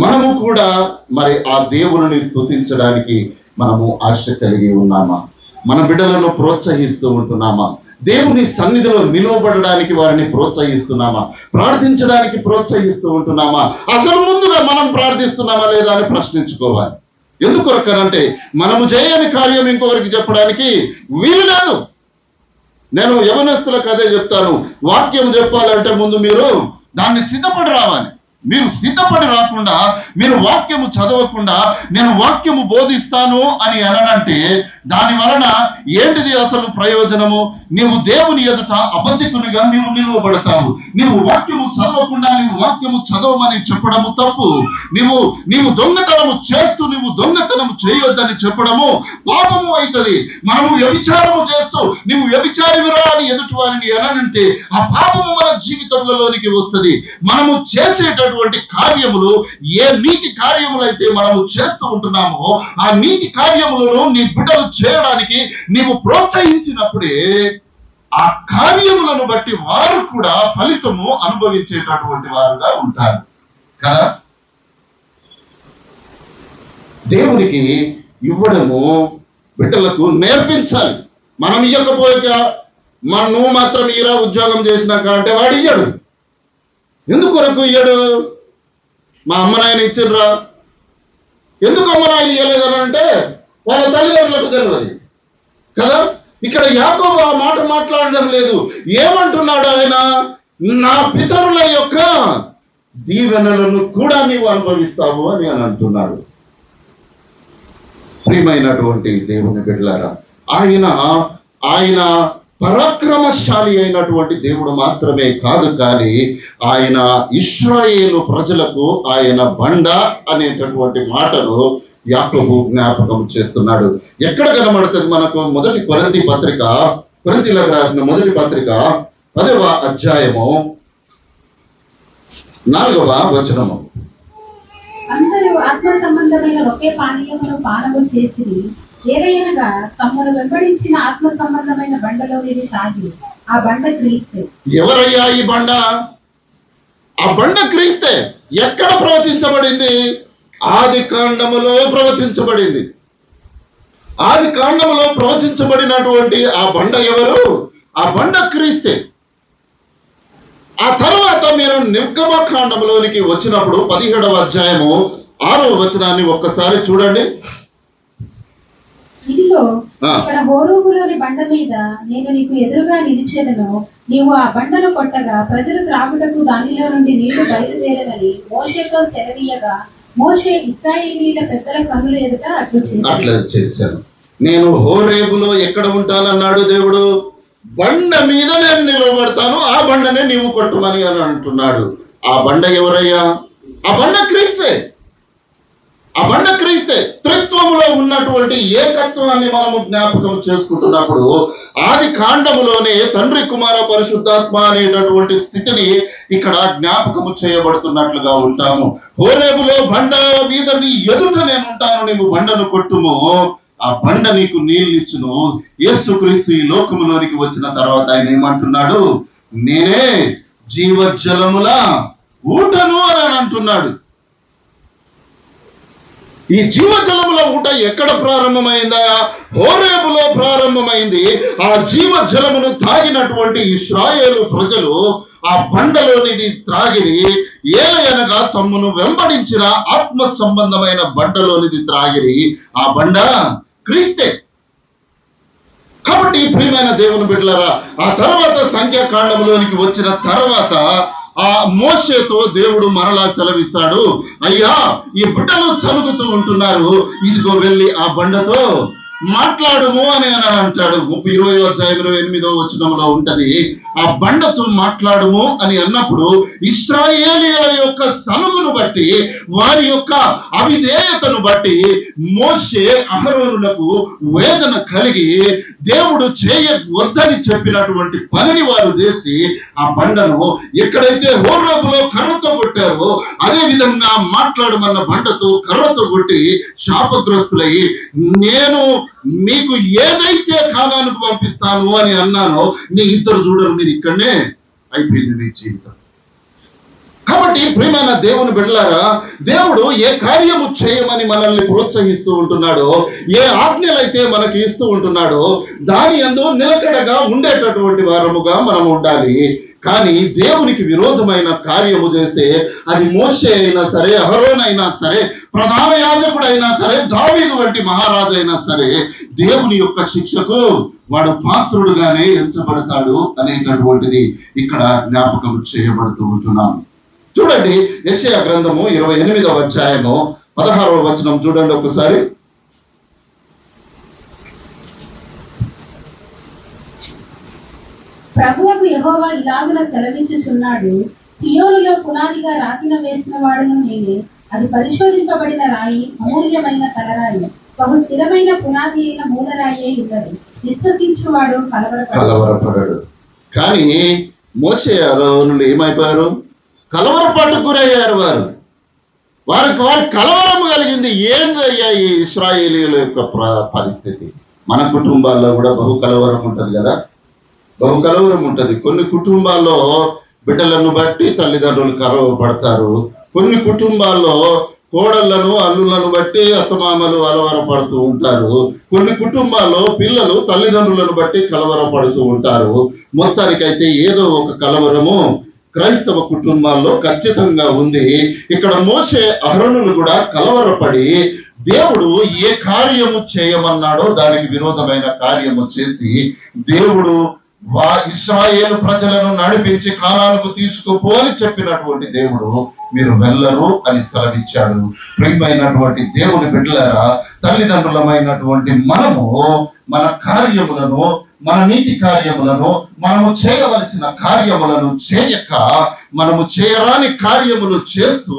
మనము కూడా మరి ఆ దేవుని స్తుతించడానికి మనము ఆశ కలిగి ఉన్నామా? మన బిడ్డలను ప్రోత్సహిస్తూ ఉంటున్నామా? దేవుని సన్నిధిలో నిలవబడడానికి వారిని ప్రోత్సహిస్తున్నామా? ప్రార్థించడానికి ప్రోత్సహిస్తూ ఉంటున్నామా? అసలు ముందుగా మనం ప్రార్థిస్తున్నామా లేదా అని ప్రశ్నించుకోవాలి. ఎందుకొరకనంటే మనము చేయని కార్యం ఇంకొకరికి చెప్పడానికి వీలు లేదు. నేను యవనస్తులకు అదే చెప్తాను, వాక్యం చెప్పాలంటే ముందు మీరు దాన్ని సిద్ధపడి రావాలి. మీరు సిద్ధపడి రాకుండా, మీరు వాక్యము చదవకుండా నేను వాక్యము బోధిస్తాను అని అననంటే దాని వలన ఏంటిది అసలు ప్రయోజనము? నీవు దేవుని ఎదుట అబద్ధికునిగా నీవు నిలువబడతావు. నీవు వాక్యము చదవకుండా నీవు వాక్యము చదవమని చెప్పడము తప్పు. నీవు దొంగతనము చేస్తూ నీవు దొంగతనము చేయొద్దని చెప్పడము పాపము అవుతుంది. మనము వ్యభిచారము చేస్తూ నీవు వ్యభిచారివిరా అని ఎదుటి వారిని అననంటే ఆ పాపము మన జీవితంలోనికి వస్తుంది. మనము చేసేటటువంటి కార్యములు ఏ నీతి కార్యములైతే మనము చేస్తూ ఉంటున్నామో ఆ నీతి కార్యములను నీ బిడ్డలు చేయడానికి నీవు ప్రోత్సహించినప్పుడే ఆ కార్యములను బట్టి వారు కూడా ఫలితము అనుభవించేటటువంటి వారుగా ఉంటారు కదా. దేవునికి ఇవ్వడము బిడ్డలకు నేర్పించాలి. మనం ఇవ్వకపోయాక నువ్వు మాత్రం ఈరా ఉద్యోగం చేసినాక అంటే వాడు ఇయ్యడు. ఎందుకొరకు ఇయ్యడు? మా అమ్మ నాయన ఇచ్చిర్రా, ఎందుకు అమ్మ నాయన ఇయ్యలేదని అంటే వాళ్ళ తల్లిదండ్రులకు తెలియదు కదా. ఇక్కడ యాకోబు ఆ మాట మాట్లాడడం లేదు. ఏమంటున్నాడు ఆయన? నా పితరుల యొక్క దీవెనలను కూడా నీవు అనుభవిస్తావు అని అంటున్నాడు. ప్రియమైనటువంటి దేవుని బిడ్డలారా, ఆయన పరాక్రమశాలి అయినటువంటి దేవుడు మాత్రమే కాదు, కానీ ఆయన ఇశ్రాయేలు ప్రజలకు ఆయన బండ అనేటటువంటి మాటను యాకోబు జ్ఞాపకం చేస్తున్నాడు. ఎక్కడ కనబడుతుంది మనకు? మొదటి కొరింథీయులకు రాసిన మొదటి పత్రిక 10వ అధ్యాయము 4వ వచనము. అందరూ ఆత్మ సంబంధమైన ఒకే పానీయమును పానము చేసిరి, ఏదైనగా తమను వెంబడించిన ఆత్మ సంబంధమైన బండలో ఇది తాగి, ఆ బండ క్రీస్తే. ఎవరయ్యా ఈ బండ? ఆ బండ క్రీస్తే. ఎక్కడ ప్రవచించబడింది? ఆది కాండములో ప్రవచించబడింది. ఆది కాండములో ప్రవచించబడినటువంటి ఆ బండ ఎవరు? ఆ బండ క్రీస్తే. ఆ తర్వాత మీరు నిర్గమకాండములోనికి వచ్చినప్పుడు 17వ అధ్యాయము 6వ వచనాన్ని ఒక్కసారి చూడండి. ఇదిగో ఇక్కడ హోరేబులోని బండ మీద నేను నీకు ఎదురుగా నిలిచేదను, నీవు ఆ బండను కొట్టగా ప్రజలు త్రాగుటకు దానిలో నుండి నీళ్లు బయలుదేరదని మోషేతో సెలవీయగా మోషే ఇశ్రాయేలీయుల పెద్దల కన్నుల ఎదుట అట్లా చేశాను. నేను హోరేబులో ఎక్కడ ఉంటానన్నాడు దేవుడు? బండ మీద నేను నిలబడతాను, ఆ బండనే నీవు కొట్టుమని అని అంటున్నాడు. ఆ బండ ఎవరయ్యా? ఆ బండ క్రీస్తే. ఆ బండ క్రీస్తే. త్రిత్వములో ఉన్నటువంటి ఏకత్వాన్ని మనము జ్ఞాపకం చేసుకుంటున్నప్పుడు ఆది కాండములోనే తండ్రి కుమార పరిశుద్ధాత్మ అనేటటువంటి స్థితిని ఇక్కడ జ్ఞాపకము చేయబడుతున్నట్లుగా ఉంటాము. హోరేబులో బండ మీద నీ ఎదుట నేను ఉంటాను, నీవు బండను కొట్టుము, ఆ బండ నీకు నీళ్ళిచ్చును. యేసుక్రీస్తు ఈ లోకములోనికి వచ్చిన తర్వాత ఆయన ఏమంటున్నాడు? నేనే జీవజలముల ఊటను అని అంటున్నాడు. ఈ జీవజలముల ఊట ఎక్కడ ప్రారంభమైందా? హోరేబులో ప్రారంభమైంది. ఆ జీవజలమును తాగినటువంటి ఇశ్రాయేలు ప్రజలు ఆ బండలోనిది త్రాగిరి. ఏలయనగా తమ్మును వెంబడించిన ఆత్మ సంబంధమైన బండలోనిది త్రాగిరి. ఆ బండ క్రీస్తే. కాబట్టి ప్రియమైన దేవుని బిడ్డలారా, ఆ తర్వాత సంఖ్యాకాండంలోనికి వచ్చిన తర్వాత ఆ మోషేతో దేవుడు మరలా సెలవిస్తాడు, అయ్యా ఈ బిడ్డలు సలుగుతూ ఉంటున్నారు, ఇదిగో వెళ్ళి ఆ బండతో మాట్లాడుము అని అంటాడు. 20:28 ఉంటది. ఆ బండతో మాట్లాడుము అని అన్నప్పుడు ఇశ్రాయేలీయుల యొక్క సలుగును బట్టి, వారి యొక్క అవిధేయతను బట్టి మోషే అహరోనులకు వేదన కలిగి దేవుడు చేయవద్దని చెప్పినటువంటి పనిని వారు చేసి ఆ బండను ఎక్కడైతే హోరేబులో కర్రతో కొట్టారో అదే విధంగా మాట్లాడమన్న బండతో కర్రతో కొట్టి శాపగ్రస్తులై, నేను మీకు ఏదైతే కానానికి పంపిస్తాను అని అన్నానో మీ ఇద్దరు చూడరు, మీరు ఇక్కడనే అయిపోయింది మీ జీవితం. కాబట్టి ప్రియమైన దేవుని బిడ్డలారా, దేవుడు ఏ కార్యము చేయమని మనల్ని ప్రోత్సహిస్తూ ఉంటున్నాడో, ఏ ఆజ్ఞలైతే మనకి ఇస్తూ ఉంటున్నాడో దాని యందు నిలకడగా ఉండేటటువంటి వారముగా మనం ఉండాలి. కానీ దేవునికి విరోధమైన కార్యము చేస్తే అది మోషే అయినా సరే, అహరోన్ అయినా సరే, ప్రధాన యాజకుడైనా సరే, దావీదు వంటి మహారాజు అయినా సరే, దేవుని యొక్క శిక్షకు వాడు పాత్రుడుగానే ఎంచబడతాడు అనేటటువంటిది ఇక్కడ జ్ఞాపకం చేయబడుతూ ఉంటున్నాం. చూడండి, యెషయా గ్రంథము 28వ అధ్యాయము 16వ వచనం చూడండి ఒకసారి. ప్రభువుకు యెహోవా ఇలాగున సెలవిచ్చుచున్నాడు, సియోనులో పునాదిగా రాతిన వేసిన వాడును నేనే, అది పరిశోధింపబడిన రాయి, అమూల్యమైన తలరాయి, బహు స్థిరమైన పునాది అయిన మూలరాయే ఉన్నది, విశ్వసించువాడు కలవరపడడు. కానీ మోషే అహరోనులు ఏమైపోయారు? కలవరపాటుకు గురయ్యారు. వారికి కలవరం కలిగింది. ఏంటయ్యా ఈ ఇశ్రాయేలీయుల యొక్క పరిస్థితి? మన కుటుంబాల్లో కూడా బహు కలవరం ఉంటుంది కదా, బహు కలవరం ఉంటుంది. కొన్ని కుటుంబాల్లో బిడ్డలను బట్టి తల్లిదండ్రులు కలవరపడతారు. కొన్ని కుటుంబాల్లో కోడళ్లను అల్లులను బట్టి అత్తమామలు కలవరపడుతూ ఉంటారు. కొన్ని కుటుంబాల్లో పిల్లలు తల్లిదండ్రులను బట్టి కలవరపడుతూ ఉంటారు. మొత్తానికైతే ఏదో ఒక కలవరము క్రైస్తవ కుటుంబాల్లో ఖచ్చితంగా ఉంది. ఇక్కడ మోషే అహరోనులు కూడా కలవరపడి దేవుడు ఏ కార్యము చేయమన్నాడో దానికి విరోధమైన కార్యము చేసి దేవుడు ఇశ్రాయేలు ప్రజలను నడిపించి కానానుకు తీసుకుపో అని చెప్పినటువంటి దేవుడు మీరు వెళ్ళరు అని సెలవిచ్చాడు. ప్రియమైనటువంటి దేవుని బిడ్డలారా, తల్లిదండ్రులమైనటువంటి మనము మన కార్యములను, మన నీతి కార్యములను, మనము చేయవలసిన కార్యములను చేయక మనము చేయరాని కార్యములు చేస్తూ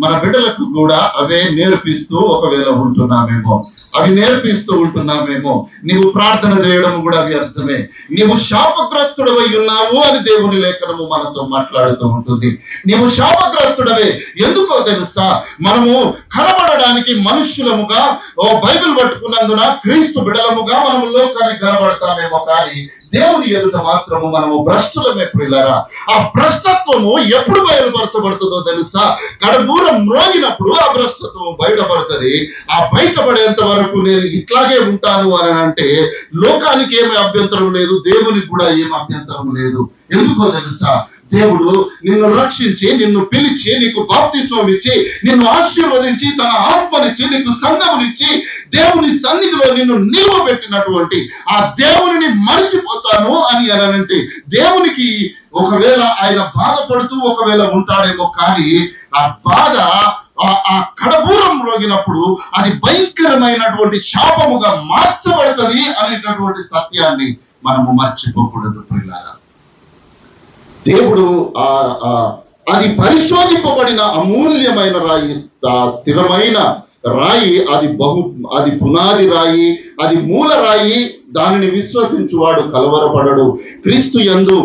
మన బిడ్డలకు కూడా అవే నేర్పిస్తూ ఒకవేళ ఉంటున్నామేమో, అవి నేర్పిస్తూ ఉంటున్నామేమో. నీవు ప్రార్థన చేయడం కూడా వ్యర్థమే, నీవు శాపగ్రస్తుడవై ఉన్నావు అని దేవుని లేఖనము మనతో మాట్లాడుతూ ఉంటుంది. నీవు శాపగ్రస్తుడవే. ఎందుకో తెలుసా? మనము కనబడడానికి మనుష్యులముగా బైబిల్ పట్టుకున్నందున క్రీస్తు బిడలముగా మనము లోకానికి కనబడతామేమో, కానీ దేవుని ఎదుట మాత్రము మనము భ్రష్టులమే ప్రియులారా. ఆ భ్రష్టత్వము ఎప్పుడు బయలుపరచబడుతుందో తెలుసా? కడబూరం మ్రోగినప్పుడు ఆ భ్రష్టత్వం బయటపడుతుంది. ఆ బయటపడేంత వరకు నేను ఇట్లాగే ఉంటాను అని అంటే లోకానికి ఏమి అభ్యంతరం లేదు, దేవునికి కూడా ఏమి అభ్యంతరం లేదు. ఎందుకో తెలుసా? దేవుడు నిన్ను రక్షించి, నిన్ను పిలిచి, నీకు బాప్తిస్మం ఇచ్చి, నిన్ను ఆశీర్వదించి, తన ఆత్మనిచ్చి, నీకు సంఘమునిచ్చి, దేవుని సన్నిధిలో నిన్ను నిలవబెట్టినటువంటి ఆ దేవుని మరిచిపోతాను అని అనంటే దేవునికి ఒకవేళ ఆయన బాధపడుతూ ఒకవేళ ఉంటాడేమో, కానీ ఆ బాధ ఆ కడబూరం రోగినప్పుడు అది భయంకరమైనటువంటి శాపముగా మార్చబడుతుంది అనేటటువంటి సత్యాన్ని మనము మర్చిపోకూడదు ప్రియులారా. దేవుడు అది పరిశోధింపబడిన అమూల్యమైన రాయి, స్థిరమైన రాయి, అది పునాది రాయి, అది మూల రాయి. దానిని విశ్వసించువాడు కలవరపడడు. క్రీస్తు యందు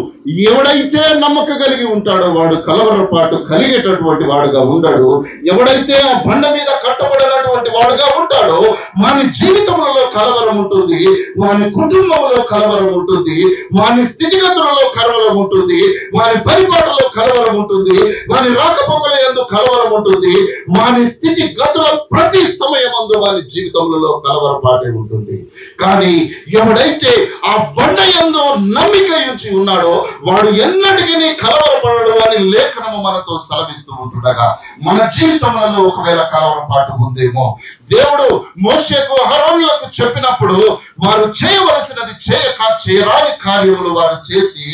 ఎవడైతే నమ్మక కలిగి ఉంటాడో వాడు కలవరపాటు కలిగేటటువంటి వాడుగా ఉండడు. ఎవడైతే ఆ బండ మీద కట్టబడినటువంటి వాడుగా ఉంటాడో వాని జీవితంలో కలవరం ఉంటుంది, వాని కుటుంబంలో కలవరం ఉంటుంది, వాని స్థితిగతులలో కలవరం ఉంటుంది, వాని పరిపాటలో కలవరం ఉంటుంది, వాని రాకపోకల యందు కలవరం ఉంటుంది, వాని స్థితిగతుల ప్రతి సమయమందు వాని జీవితంలో కలవరపాటే ఉంటుంది. కానీ ఎవడైతే ఆ బండ యందు నమ్మిక ఉంచి ఉన్నాడో వాడు ఎన్నటికీ కలవరపడడు అని లేఖనము మనతో సెలవిస్తూ ఉంటుండగా మన జీవితంలో ఒకవేళ కలవరపాటు ఉందేమో, దేవుడు మోషేకు అహరోనులకు చెప్పినప్పుడు వారు చేయవలసినది చేయక చేయరాని కార్యములు వారు చేసి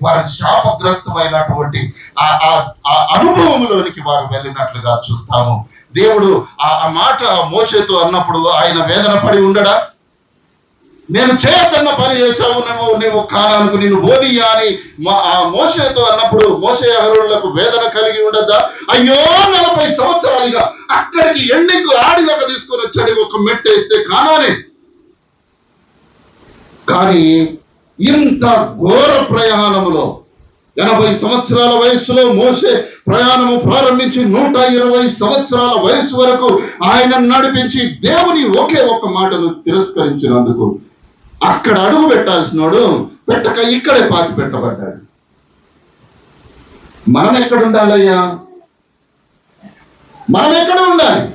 వారి శాపగ్రస్తమైనటువంటి ఆ అనుభవంలోనికి వారు వెళ్ళినట్లుగా చూస్తాము. దేవుడు ఆ మాట మోషేతో అన్నప్పుడు ఆయన వేదన పడి ఉండడా? నేను చేయొద్దన్న పని చేశావు, నువ్వు కానాలకు నిన్ను బోనియా అని మోషేతో అన్నప్పుడు మోషే అహరోనులకు వేదన కలిగి ఉండద్దా? అయ్యో 40 సంవత్సరాలుగా అక్కడికి ఎండికు ఆడిలాగా తీసుకొని వచ్చాడు, ఒక మెట్టేస్తే కానానే. కానీ ఇంత ఘోర ప్రయాణములో 80 సంవత్సరాల వయసులో మోషే ప్రయాణము ప్రారంభించి 120 సంవత్సరాల వయసు వరకు ఆయన నడిపించి దేవుని ఒకే ఒక్క మాటను తిరస్కరించినందుకు అక్కడ అడుగు పెట్టాల్సినోడు పెట్టక ఇక్కడే పాతి పెట్టబడ్డాడు. మనం ఎక్కడ ఉండాలయ్యా? మనం ఎక్కడ ఉండాలి?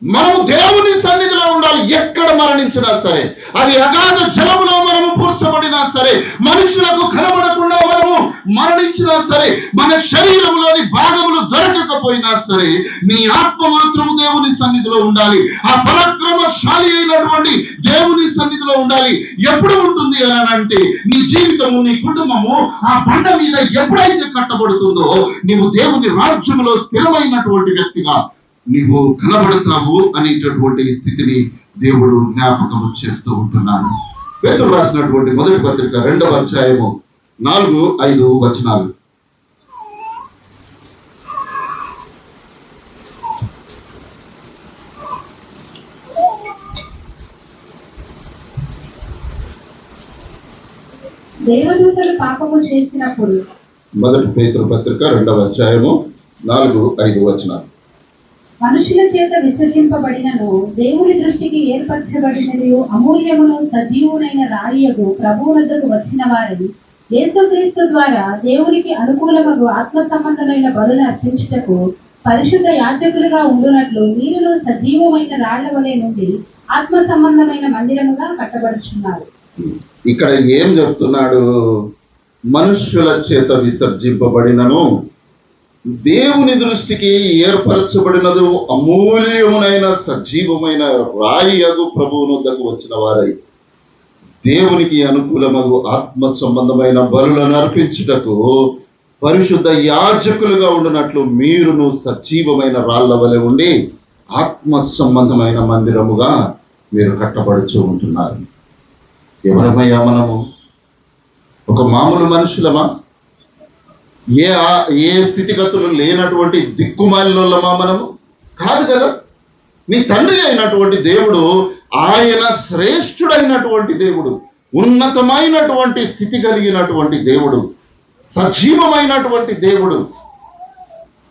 మనము దేవుని సన్నిధిలో ఉండాలి. ఎక్కడ మరణించినా సరే, అది అగాధ జలములో మనము పూడ్చబడినా సరే, మనుషులకు కనబడకుండా మనము మరణించినా సరే, మన శరీరంలోని భాగములు దొరకకపోయినా సరే, నీ ఆత్మ మాత్రము దేవుని సన్నిధిలో ఉండాలి. ఆ పరాక్రమశాలి అయినటువంటి దేవుని సన్నిధిలో ఉండాలి. ఎప్పుడు ఉంటుంది అని అంటే నీ జీవితము, నీ కుటుంబము ఆ బండ మీద ఎప్పుడైతే కట్టబడుతుందో నీవు దేవుని రాజ్యములో స్థిరమైనటువంటి వ్యక్తిగా నీవు కనబడతావు అనేటటువంటి స్థితిని దేవుడు జ్ఞాపకం చేస్తూ ఉంటున్నాను. పేతురు రాసినటువంటి మొదటి పత్రిక 2వ అధ్యాయము 4-5 వచనాలు. దేవదూతలు పాపము చేసినప్పుడు, మొదటి పేతురు పత్రిక 2వ అధ్యాయము 4-5 వచనాలు. మనుషుల చేత విసర్జింపబడినను దేవుని దృష్టికి ఏర్పరచబడినది అమూల్యమును సజీవునైన రాయియగు ప్రభువునద్దకు వచ్చిన వారిని యేసుక్రీస్తు ద్వారా దేవునికి అనుకూలమగు ఆత్మ సంబంధమైన బలులు అర్పించుటకు పరిశుద్ధ యాజకులుగా ఉండునట్లు మీరును సజీవమైన రాళ్ల వలె నుండి ఆత్మ సంబంధమైన మందిరముగా కట్టబడుచున్నారు. ఇక్కడ ఏం చెప్తున్నాడు? మనుష్యుల చేత విసర్జింపబడినను దేవుని దృష్టికి ఏర్పరచబడినదు అమూల్యమునైన సజీవమైన రాయియగు ప్రభువునొద్దకు వచ్చిన వారై దేవునికి అనుకూలమగు ఆత్మ సంబంధమైన బలులను అర్పించుటకు పరిశుద్ధ యాజకులుగా ఉండినట్లు మీరును సజీవమైన రాళ్ల వలె ఉండి ఆత్మ సంబంధమైన మందిరముగా మీరు కట్టబడుచు ఉంటున్నారు. ఎవరమయ్యా మనము? ఒక మామూలు మనుషులమా? ఏ స్థితిగతులు లేనటువంటి దిక్కుమాలినోళ్ళమా మనము? కాదు కదా. నీ తండ్రి అయినటువంటి దేవుడు ఆయన శ్రేష్ఠుడైనటువంటి దేవుడు, ఉన్నతమైనటువంటి స్థితి కలిగినటువంటి దేవుడు, సజీవమైనటువంటి దేవుడు.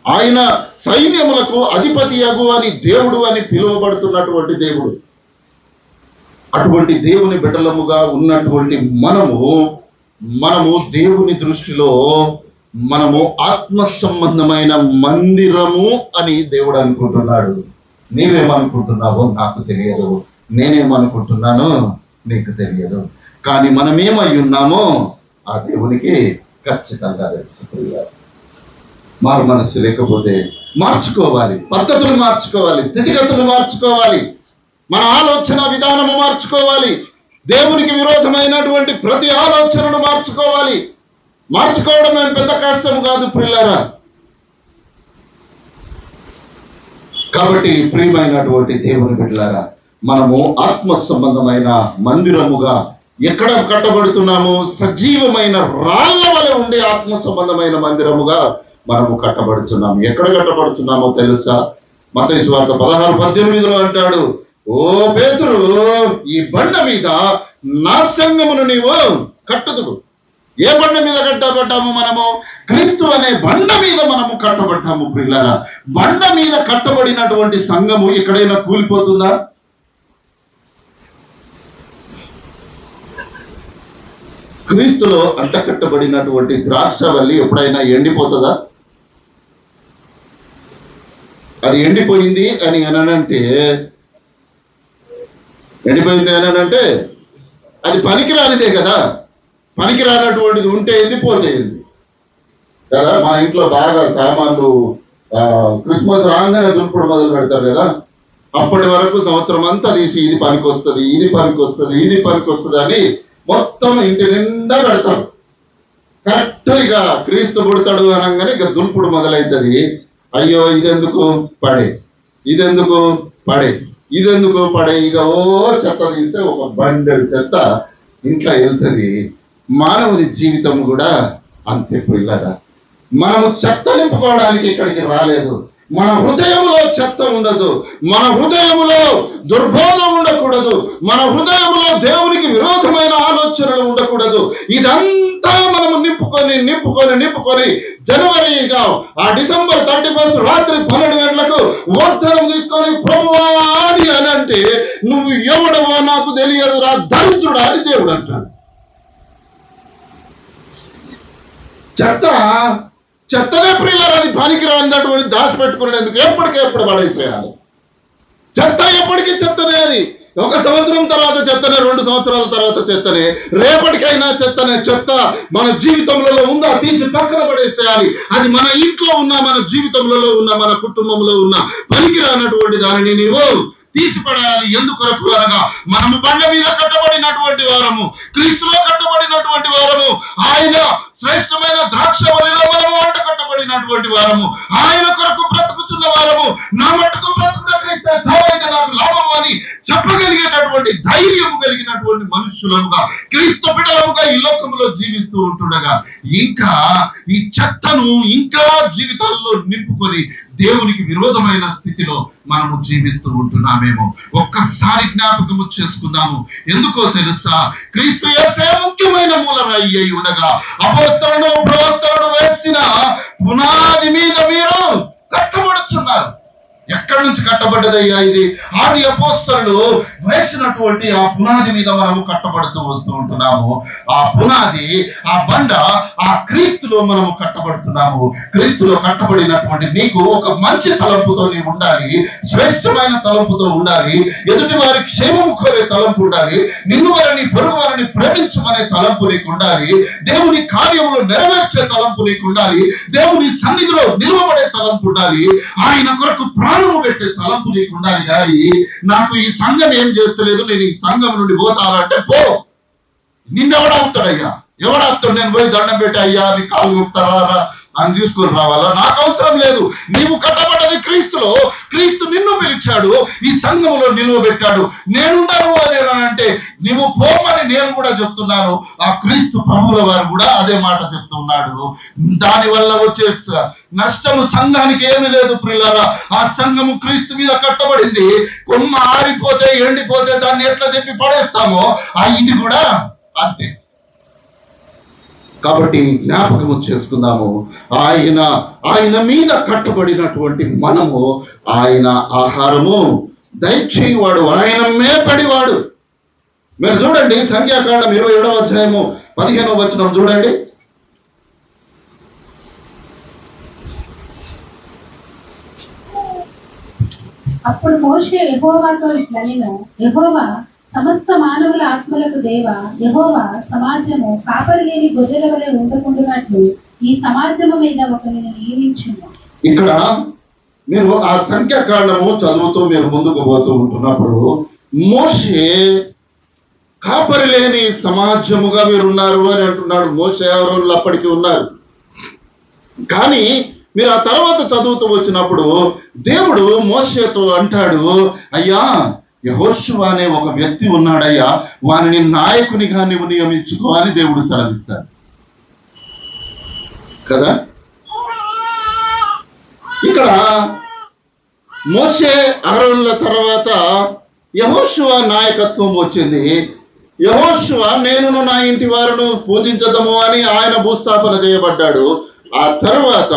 ఆయన సైన్యములకు అధిపతియగు అని దేవుడు అని పిలువబడుతున్నటువంటి దేవుడు. అటువంటి దేవుని బిడ్డలముగా ఉన్నటువంటి మనము దేవుని దృష్టిలో మనము ఆత్మ సంబంధమైన మందిరము అని దేవుడు అనుకుంటున్నాడు. నీవేమనుకుంటున్నావో నాకు తెలియదు, నేనేమనుకుంటున్నానో నీకు తెలియదు. కానీ మనమేమై ఉన్నామో ఆ దేవునికి ఖచ్చితంగా తెలుసు. మారు మనస్సు లేకపోతే మార్చుకోవాలి, పద్ధతులు మార్చుకోవాలి, స్థితిగతులు మార్చుకోవాలి, మన ఆలోచన విధానము మార్చుకోవాలి, దేవునికి విరోధమైనటువంటి ప్రతి ఆలోచనను మార్చుకోవాలి. మార్చుకోవడం ఏం పెద్ద కష్టం కాదు ప్రియులారా. కాబట్టి ప్రియమైనటువంటి దేవుని బిడ్డలారా, మనము ఆత్మ సంబంధమైన మందిరముగా ఎక్కడ కట్టబడుతున్నాము? సజీవమైన రాళ్ల వలె ఉండే ఆత్మ సంబంధమైన మందిరముగా మనము కట్టబడుతున్నాము. ఎక్కడ కట్టబడుతున్నామో తెలుసా? మత్తయి సువార్త 16:18 అంటాడు, ఓ పేతురు, ఈ బండ మీద నా సంఘమును నీవు కట్టుదువు. ఏ బండ మీద కట్టబడ్డాము మనము? క్రీస్తు అనే బండ మీద మనము కట్టబడ్డాము. ప్రియులారా, బండ మీద కట్టబడినటువంటి సంఘము ఎక్కడైనా కూలిపోతుందా? క్రీస్తులో అంటకట్టబడినటువంటి ద్రాక్షవల్లి ఎప్పుడైనా ఎండిపోతుందా? అది ఎండిపోయింది అని అనంటే అది పనికిరానిదే కదా. పనికిరానటువంటిది ఉంటే ఎండిపోతే కదా. మన ఇంట్లో బాగా సామాన్లు క్రిస్మస్ రాగానే దులుపుడు మొదలు పెడతారు కదా. అప్పటి వరకు సంవత్సరం అంతా తీసి ఇది పనికొస్తుంది, ఇది పనికొస్తుంది, ఇది పనికొస్తుంది అని మొత్తం ఇంటి నిండా పెడతాం. కరెక్ట్ ఇక క్రీస్తు పుడతాడు అనగానే ఇక దులుపుడు మొదలవుతుంది. అయ్యో ఇదెందుకు పడే, ఇదెందుకు పడే, ఇదెందుకు పడే, ఇక ఓ చెత్త తీస్తే ఒక బండెడు చెత్త ఇంట్లో వెళ్తుంది. మానవుని జీవితం కూడా అంతే పిల్లరా. మనము చెత్త నింపుకోవడానికి ఇక్కడికి రాలేదు. మన హృదయంలో చెత్త ఉండదు, మన హృదయంలో దుర్బోధ ఉండకూడదు, మన హృదయంలో దేవునికి విరోధమైన ఆలోచనలు ఉండకూడదు. ఇదంతా మనము నింపుకొని జనవరిగా ఆ December 31 రాత్రి 12 గంటలకు వాగ్దానం తీసుకొని ప్రభువా అని అంటే, నువ్వు ఎవడవో నాకు తెలియదు రా దరిద్రుడా అని దేవుడు అంటాడు. చెత్తనే ప్రియులారా, అది పనికి రానటువంటి దాచిపెట్టుకునేందుకు ఎప్పటికెప్పుడు పడేసేయాలి. చెత్త ఎప్పటికీ చెత్తనే. అది 1 సంవత్సరం తర్వాత చెత్తనే, 2 సంవత్సరాల తర్వాత చెత్తనే, రేపటికైనా చెత్తనే. చెత్త మన జీవితంలో ఉందా తీసి పక్కన పడేసేయాలి. అది మన ఇంట్లో ఉన్న, మన జీవితంలో ఉన్న, మన కుటుంబంలో ఉన్న పనికి రానటువంటి దానిని నీవు తీసిపడాలి. ఎందుకొరకు అనగా మనము బండ మీద కట్టబడినటువంటి వారము, క్రీస్తులో కట్టబడినటువంటి వారము, ఆయన శ్రేష్టమైన ద్రాక్షవల్లిలో మనము వంట కట్టబడినటువంటి వారము, ఆయన కొరకు బ్రతుకుతున్న వారము. నా మట్టుకు బ్రతుకుట క్రీస్తే, చావైతే నాకు లాభము అని చెప్పగలిగేటటువంటి ధైర్యము కలిగినటువంటి మనుషులముగా, క్రీస్తు బిడ్డలముగా ఈ లోకములో జీవిస్తూ ఉంటుండగా ఇంకా ఈ చెత్తను ఇంకా జీవితాల్లో నింపుకొని దేవునికి విరోధమైన స్థితిలో మనము జీవిస్తూ ఉంటున్నామేమో. ఒక్కసారి జ్ఞాపకము చేసుకుందాము. ఎందుకో తెలుసా? క్రీస్తు యేసే ముఖ్యమైన మూలరాయి అయి ఉండగా అపోస్తలుడు ప్రవక్తలు వేసిన పునాది మీద మీరు కట్టబడుచున్నారు. ఎక్కడి నుంచి కట్టబడ్డదయ్యా ఇది? ఆది అపోస్తలులు వేసినటువంటి ఆ పునాది మీద మనము కట్టబడుతూ వస్తూ ఉంటున్నాము. ఆ పునాది, ఆ బండ, ఆ క్రీస్తులో మనము కట్టబడుతున్నాము. క్రీస్తులో కట్టబడినటువంటి నీకు ఒక మంచి తలంపుతో నీవు ఉండాలి, శ్రేష్టమైన తలంపుతో ఉండాలి, ఎదుటి వారి క్షేమము కోరే తలంపు ఉండాలి, నిన్ను వారిని పొరుగు వారిని ప్రేమించమనే తలంపు నీకు ఉండాలి, దేవుని కార్యములు నెరవేర్చే తలంపు నీకు ఉండాలి, దేవుని సన్నిధిలో నిలవబడే తలంపు ఉండాలి, ఆయన కొరకు ప్రాణము పెట్టే తలంపు నీకు ఉండాలి. కానీ నాకు ఈ సంఘం ఏం చేస్తలేదు, నేను ఈ సంఘం నుండి పోతానంటే పో. నిన్నెవడాపుతాడయ్యా? ఎవడాపుతాడు? నేను పోయి దండం పెట్టి అయ్యా నీ కాలు ముక్తారా అని తీసుకొని రావాలా? నాకు అవసరం లేదు. నీవు కట్టబడ్డది క్రీస్తులో. క్రీస్తు నిన్ను పిలిచాడు, ఈ సంఘములో నిలువబెట్టాడు. నేనుండను అని అంటే నీవు పోమని నేను కూడా చెప్తున్నాను. ఆ క్రీస్తు ప్రభువుల వారు కూడా అదే మాట చెప్తున్నాడు. దానివల్ల వచ్చే నష్టము సంఘానికి ఏమీ లేదు ప్రియులారా. ఆ సంఘము క్రీస్తు మీద కట్టబడింది. కొమ్మ ఆరిపోతే, ఎండిపోతే దాన్ని ఎట్లా తెప్పి పడేస్తామో ఇది కూడా అంతే. కాబట్టి జ్ఞాపకము చేసుకుందాము. ఆయన మీద కట్టబడినటువంటి మనము, ఆయన ఆహారము దయచేయువాడు, ఆయన మేపడివాడు. మీరు చూడండి, సంఖ్యాకాండం 27వ అధ్యాయము 15వ వచనం చూడండి. అప్పుడు మోషే యెహోవాతో ఇట్లనెను, యెహోవా సమస్త మానవుల ఆత్మలకు దేవ, యెహోవా సమాజము కాపరి లేని గొర్రెల వలె ఉండకుండానట్లు ఈ సమాజము మీద ఒకరిని నియమించును. ఇక్కడ మీరు ఆ సంఖ్యాకాండము చదువుతూ మీరు ముందుకు పోతూ ఉంటున్నప్పుడు మోషే కాపరి లేని సమాజముగా మీరు ఉన్నారు అని అంటున్నాడు. మోషే అహరోనులు అప్పటికి ఉన్నారు, కానీ మీరు ఆ తర్వాత చదువుతూ వచ్చినప్పుడు దేవుడు మోషేతో అంటాడు, అయ్యా యెహోషువ అనే ఒక వ్యక్తి ఉన్నాడయ్యా, వానిని నాయకునిగా నువ్వు నియమించుకో అని దేవుడు సెలవిస్తాడు కదా. ఇక్కడ మోషే అహరోనుల తర్వాత యెహోషువ నాయకత్వం వచ్చింది. యెహోషువ నేనును నా ఇంటి వారును పూజించదము అని ఆయన భూస్థాపన చేయబడ్డాడు. ఆ తర్వాత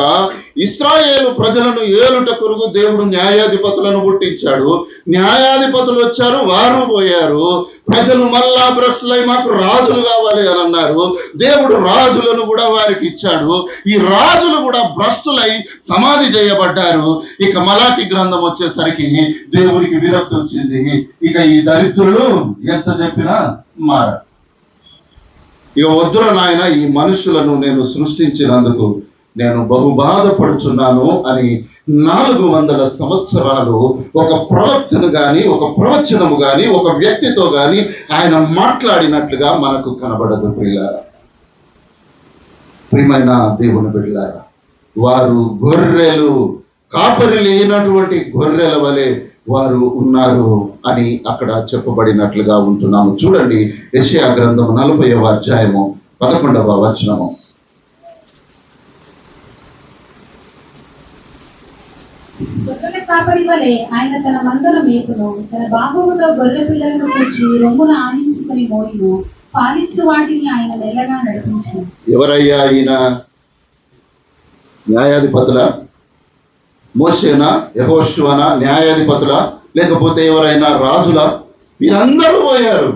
ఇశ్రాయేలు ప్రజలను ఏలుట కొరకు దేవుడు న్యాయాధిపతులను పుట్టించాడు. న్యాయాధిపతులు వచ్చారు, వారు పోయారు. ప్రజలు మళ్ళా భ్రష్టులై మాకు రాజులు కావాలి అని అన్నారు. దేవుడు రాజులను కూడా వారికి ఇచ్చాడు. ఈ రాజులు కూడా భ్రష్టులై సమాధి చేయబడ్డారు. ఇక మలాకి గ్రంథం వచ్చేసరికి దేవునికి విరక్తి వచ్చింది. ఇక ఈ దరిద్రులు ఎంత చెప్పినా మారరు. ఇక వద్దుర నాయన, ఈ మనుషులను నేను సృష్టించినందుకు నేను బహు బాధపడుచున్నాను అని 400 సంవత్సరాలు ఒక ప్రవక్తను గాని, ఒక ప్రవచనము గాని, ఒక వ్యక్తితో గాని ఆయన మాట్లాడినట్లుగా మనకు కనబడదు. ప్రియులారా, ప్రియమైన దేవుని బిడ్డలారా, వారు గొర్రెలు, కాపరి లేనటువంటి గొర్రెల వలె వారు ఉన్నారు అని అక్కడ చెప్పబడినట్లుగా ఉంటున్నాము. చూడండి, యెషయా గ్రంథము 40వ అధ్యాయము 11వ వచనము. గొర్రెల కాపరి వలె ఆయన తన మందను మేపును, తన బాహువులో గొర్రె పిల్లలను కూర్చి రొమ్మున ఆనించుకుని మోయును, పాలిచ్చు వాటిని ఆయన మెల్లగా నడిపించును. ఎవరయ్యా ఈయన? న్యాయాధిపతుల? మోషేనా? యెహోషువనా? న్యాయాధిపతుల? లేకపోతే ఎవరైనా రాజుల? వీరందరూ పోయారు.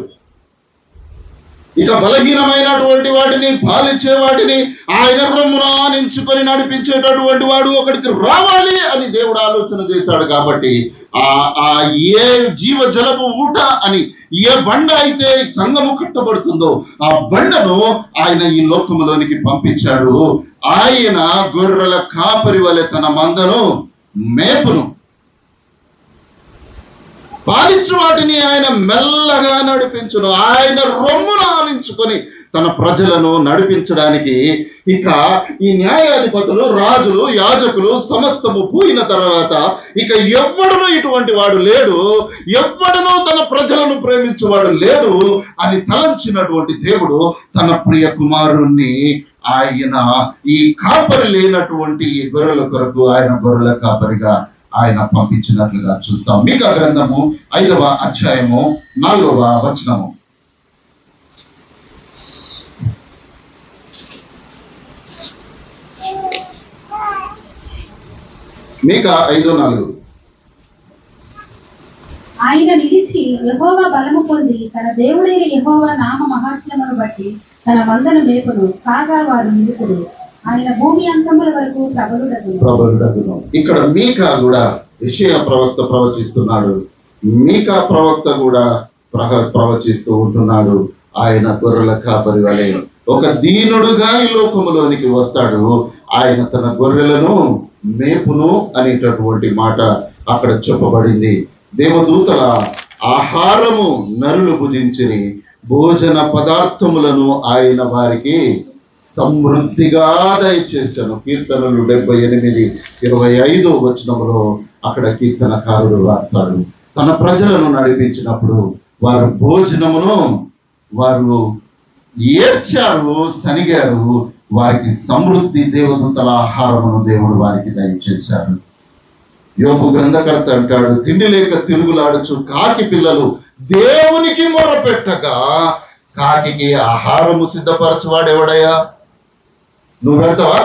ఇక బలహీనమైనటువంటి వాటిని, పాలిచ్చే వాటిని ఆయన రొమ్మున ఆనించుకొని నడిపించేటటువంటి వాడు ఒకటికి రావాలి అని దేవుడు ఆలోచన చేశాడు. కాబట్టి ఆ ఏ జీవజలపు ఊట అని ఏ బండ అయితే సంఘము కట్టబడుతుందో ఆ బండను ఆయన ఈ లోకములోనికి పంపించాడు. ఆయన గొర్రెల కాపరి వలె తన మందను మేపును, పాలించు వాటిని ఆయన మెల్లగా నడిపించును. ఆయన రొమ్మును ఆనించుకొని తన ప్రజలను నడిపించడానికి ఇక ఈ న్యాయాధిపతులు, రాజులు, యాజకులు సమస్తము పోయిన తర్వాత ఇక ఎవ్వడునూ ఇటువంటి వాడు లేడు, ఎవ్వడునూ తన ప్రజలను ప్రేమించేవాడు లేడు అని తలంచినటువంటి దేవుడు తన ప్రియ కుమారుణ్ణి ఆయన ఈ కాపరి లేనటువంటి ఈ గొర్రెల కొరకు ఆయన గొర్రెల కాపరిగా ఆయన పంపించినట్లుగా చూస్తాం. మీకా గ్రంథము 5వ అధ్యాయము 4వ వచనము. మీకా 5:4. ఆయన నిలిచి యెహోవా బలము పొంది తన దేవుడైన యెహోవా నామ మహాత్మ్యమును బట్టి తన మందను మేపును, కాగా వారు నిలుపుడు. ఆయన భూమి అంతముల వరకు ప్రబలుడగును. ఇక్కడ మీకా కూడా యెషయా ప్రవక్త ప్రవచిస్తున్నాడు. మీకా ప్రవక్త కూడా ప్రవచిస్తూ ఉంటున్నాడు. ఆయన గొర్రెల కాపరి వలె ఒక దీనుడుగా ఈ లోకములోనికి వస్తాడు. ఆయన తన గొర్రెలను మేపును అనేటటువంటి మాట అక్కడ చెప్పబడింది. దేవదూతల ఆహారము నరులు భుజించిరి, భోజన పదార్థములను ఆయన వారికి సమృద్ధిగా దయచేశాను. కీర్తనలు 78:25 వచనములో అక్కడ కీర్తనకారుడు రాస్తాడు. తన ప్రజలను నడిపించినప్పుడు వారు భోజనమును వారు ఏడ్చారు, సనిగారు, వారికి సమృద్ధి దేవదూతల ఆహారమును దేవుడు వారికి దయచేశాడు. యోబు గ్రంథకర్త అంటాడు, తిండి లేక తిరుగులాడుచు కాకి పిల్లలు దేవునికి మొరపెట్టగా కాకికి ఆహారము సిద్ధపరచువాడెవడయ్యా? నువ్వు పెడతావా?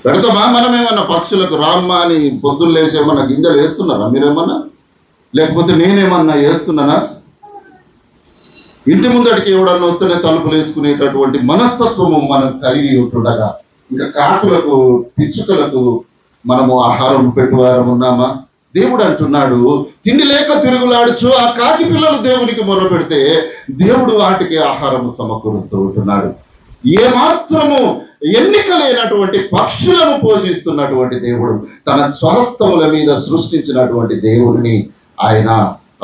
పెడతామా? మనం ఏమన్నా పక్షులకు రామ్మ అని పొద్దున్న లేచి ఏమన్నా గింజలు వేస్తున్నారా మీరేమన్నా? లేకపోతే నేనేమన్నా వేస్తున్నానా? ఇంటి ముందటికి ఎవడన్నా వస్తేనే తలుపులు వేసుకునేటటువంటి మనస్తత్వము మనం కలిగి ఉంటుండగా ఇంకా కాకులకు, పిచ్చుకలకు మనము ఆహారం పెట్టువారం ఉన్నామా? దేవుడు అంటున్నాడు, తిండి లేక తిరుగులాడుచు ఆ కాకి పిల్లలు దేవునికి మొర పెడితే దేవుడు వాటికి ఆహారము సమకూరుస్తూ ఉంటున్నాడు. ఏమాత్రము ఎన్నిక లేనటువంటి పక్షులను పోషిస్తున్నటువంటి దేవుడు, తన స్వహస్తముల మీద సృష్టించినటువంటి దేవుడిని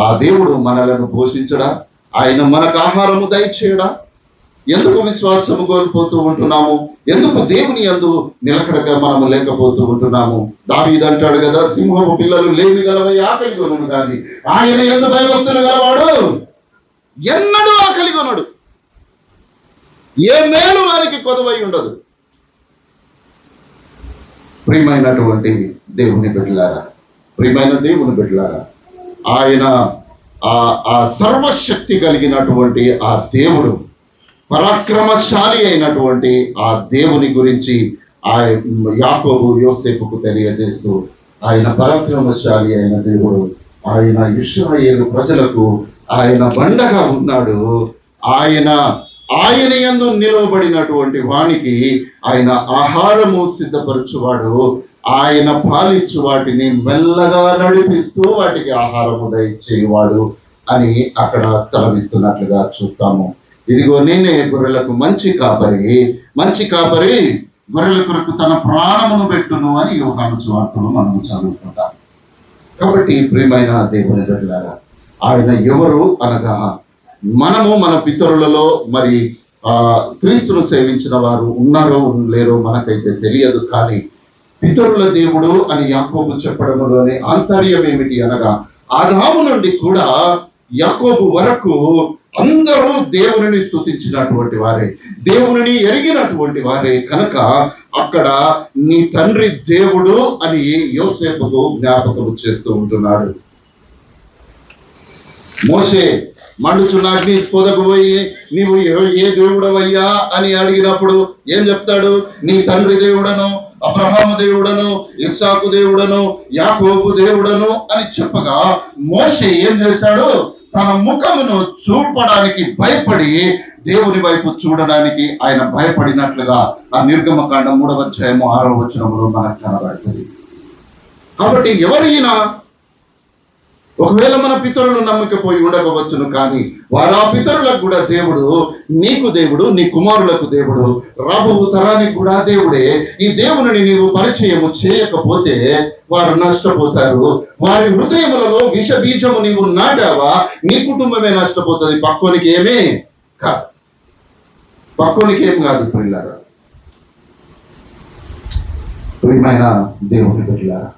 ఆ దేవుడు మనలను పోషించడా? ఆయన మనకు ఆహారము దయచేయడా? ఎందుకు విశ్వాసము కోల్పోతూ ఉంటున్నాము? ఎందుకు దేవుని యందు నిలకడగా మనము లేకపోతూ ఉంటున్నాము? దావీదు అంటాడు కదా, సింహము పిల్లలు లేమి గలవై ఆకలి కొనను కానీ ఆయన యందు భయభక్తులు గలవాడు ఎన్నడూ ఆకలి కొనడు. ఏ మేలు వారికి కొదవై ఉండదు. ప్రియమైనటువంటి దేవుని బిడ్డలారా, ప్రియమైన దేవుని బిడ్డలారా, ఆయన ఆ సర్వశక్తి కలిగినటువంటి ఆ దేవుడు, పరాక్రమశాలి అయినటువంటి ఆ దేవుని గురించి యాకోబు యోసేపుకు తెలియజేస్తూ, ఆయన పరాక్రమశాలి అయిన దేవుడు, ఆయన ఇశ్రాయేలు ప్రజలకు ఆయన బండగా ఉన్నాడు. ఆయన యందు నిలవబడినటువంటి వానికి ఆయన ఆహారము సిద్ధపరచువాడు, ఆయన పాలించు వాటిని మెల్లగా నడిపిస్తూ వాటికి ఆహారము దయచేవాడు అని అక్కడ సెలవిస్తున్నట్లుగా చూస్తాము. ఇదిగో నేనే గొర్రెలకు మంచి కాపరి గొర్రెల కొరకు తన ప్రాణమును పెట్టును అని యోహాను సువార్తలో మనము చదువుకుంటాం. కాబట్టి ప్రియమైన దేవుని బిడ్డలారా, ఆయన ఎవరు అనగా, మనము మన పితరులలో మరి క్రీస్తును సేవించిన వారు ఉన్నారో లేరో మనకైతే తెలియదు. కానీ పితరుల దేవుడు అని యాకోబు చెప్పడంలోనే ఆంతర్యం ఏమిటి అనగా, ఆదాము నుండి కూడా యాకోబు వరకు అందరూ దేవునిని స్తుతించినటువంటి వారే, దేవునిని ఎరిగినటువంటి వారే కనుక అక్కడ నీ తండ్రి దేవుడు అని యోసేపుకు జ్ఞాపకం చేస్తూ ఉంటున్నాడు. మోషే మండుచున్న అగ్ని పొదకు పోయి నీవు ఏ దేవుడవయ్యా అని అడిగినప్పుడు ఏం చెప్తాడు? నీ తండ్రి దేవుడను, అబ్రహాము దేవుడను, ఇస్సాకు దేవుడను, యాకోబు దేవుడను అని చెప్పగా మోషే ఏం చేశాడు? తన ముఖమును చూపడానికి భయపడి దేవుని వైపు చూడడానికి ఆయన భయపడినట్లుగా ఆ నిర్గమకాండం 3వ అధ్యాయము 6వ వచనంలో మనకు కనబడుతుంది. కాబట్టి ఎవరైనా ఒకవేళ మన పితరులు నమ్మకపోయి ఉండకపోవచ్చును, కానీ వారు ఆ పితరులకు కూడా దేవుడు, నీకు దేవుడు, నీ కుమారులకు దేవుడు, రాబో తరానికి కూడా దేవుడే. ఈ దేవుని నీవు పరిచయము చేయకపోతే వారు నష్టపోతారు. వారి హృదయములలో విష బీజము నీవు నాటావా, నీ కుటుంబమే నష్టపోతుంది, పక్కోనికి ఏమీ కాదు. పక్కోనికి ఏం కాదు. ప్రియమైన దేవుని బిడ్డలారా,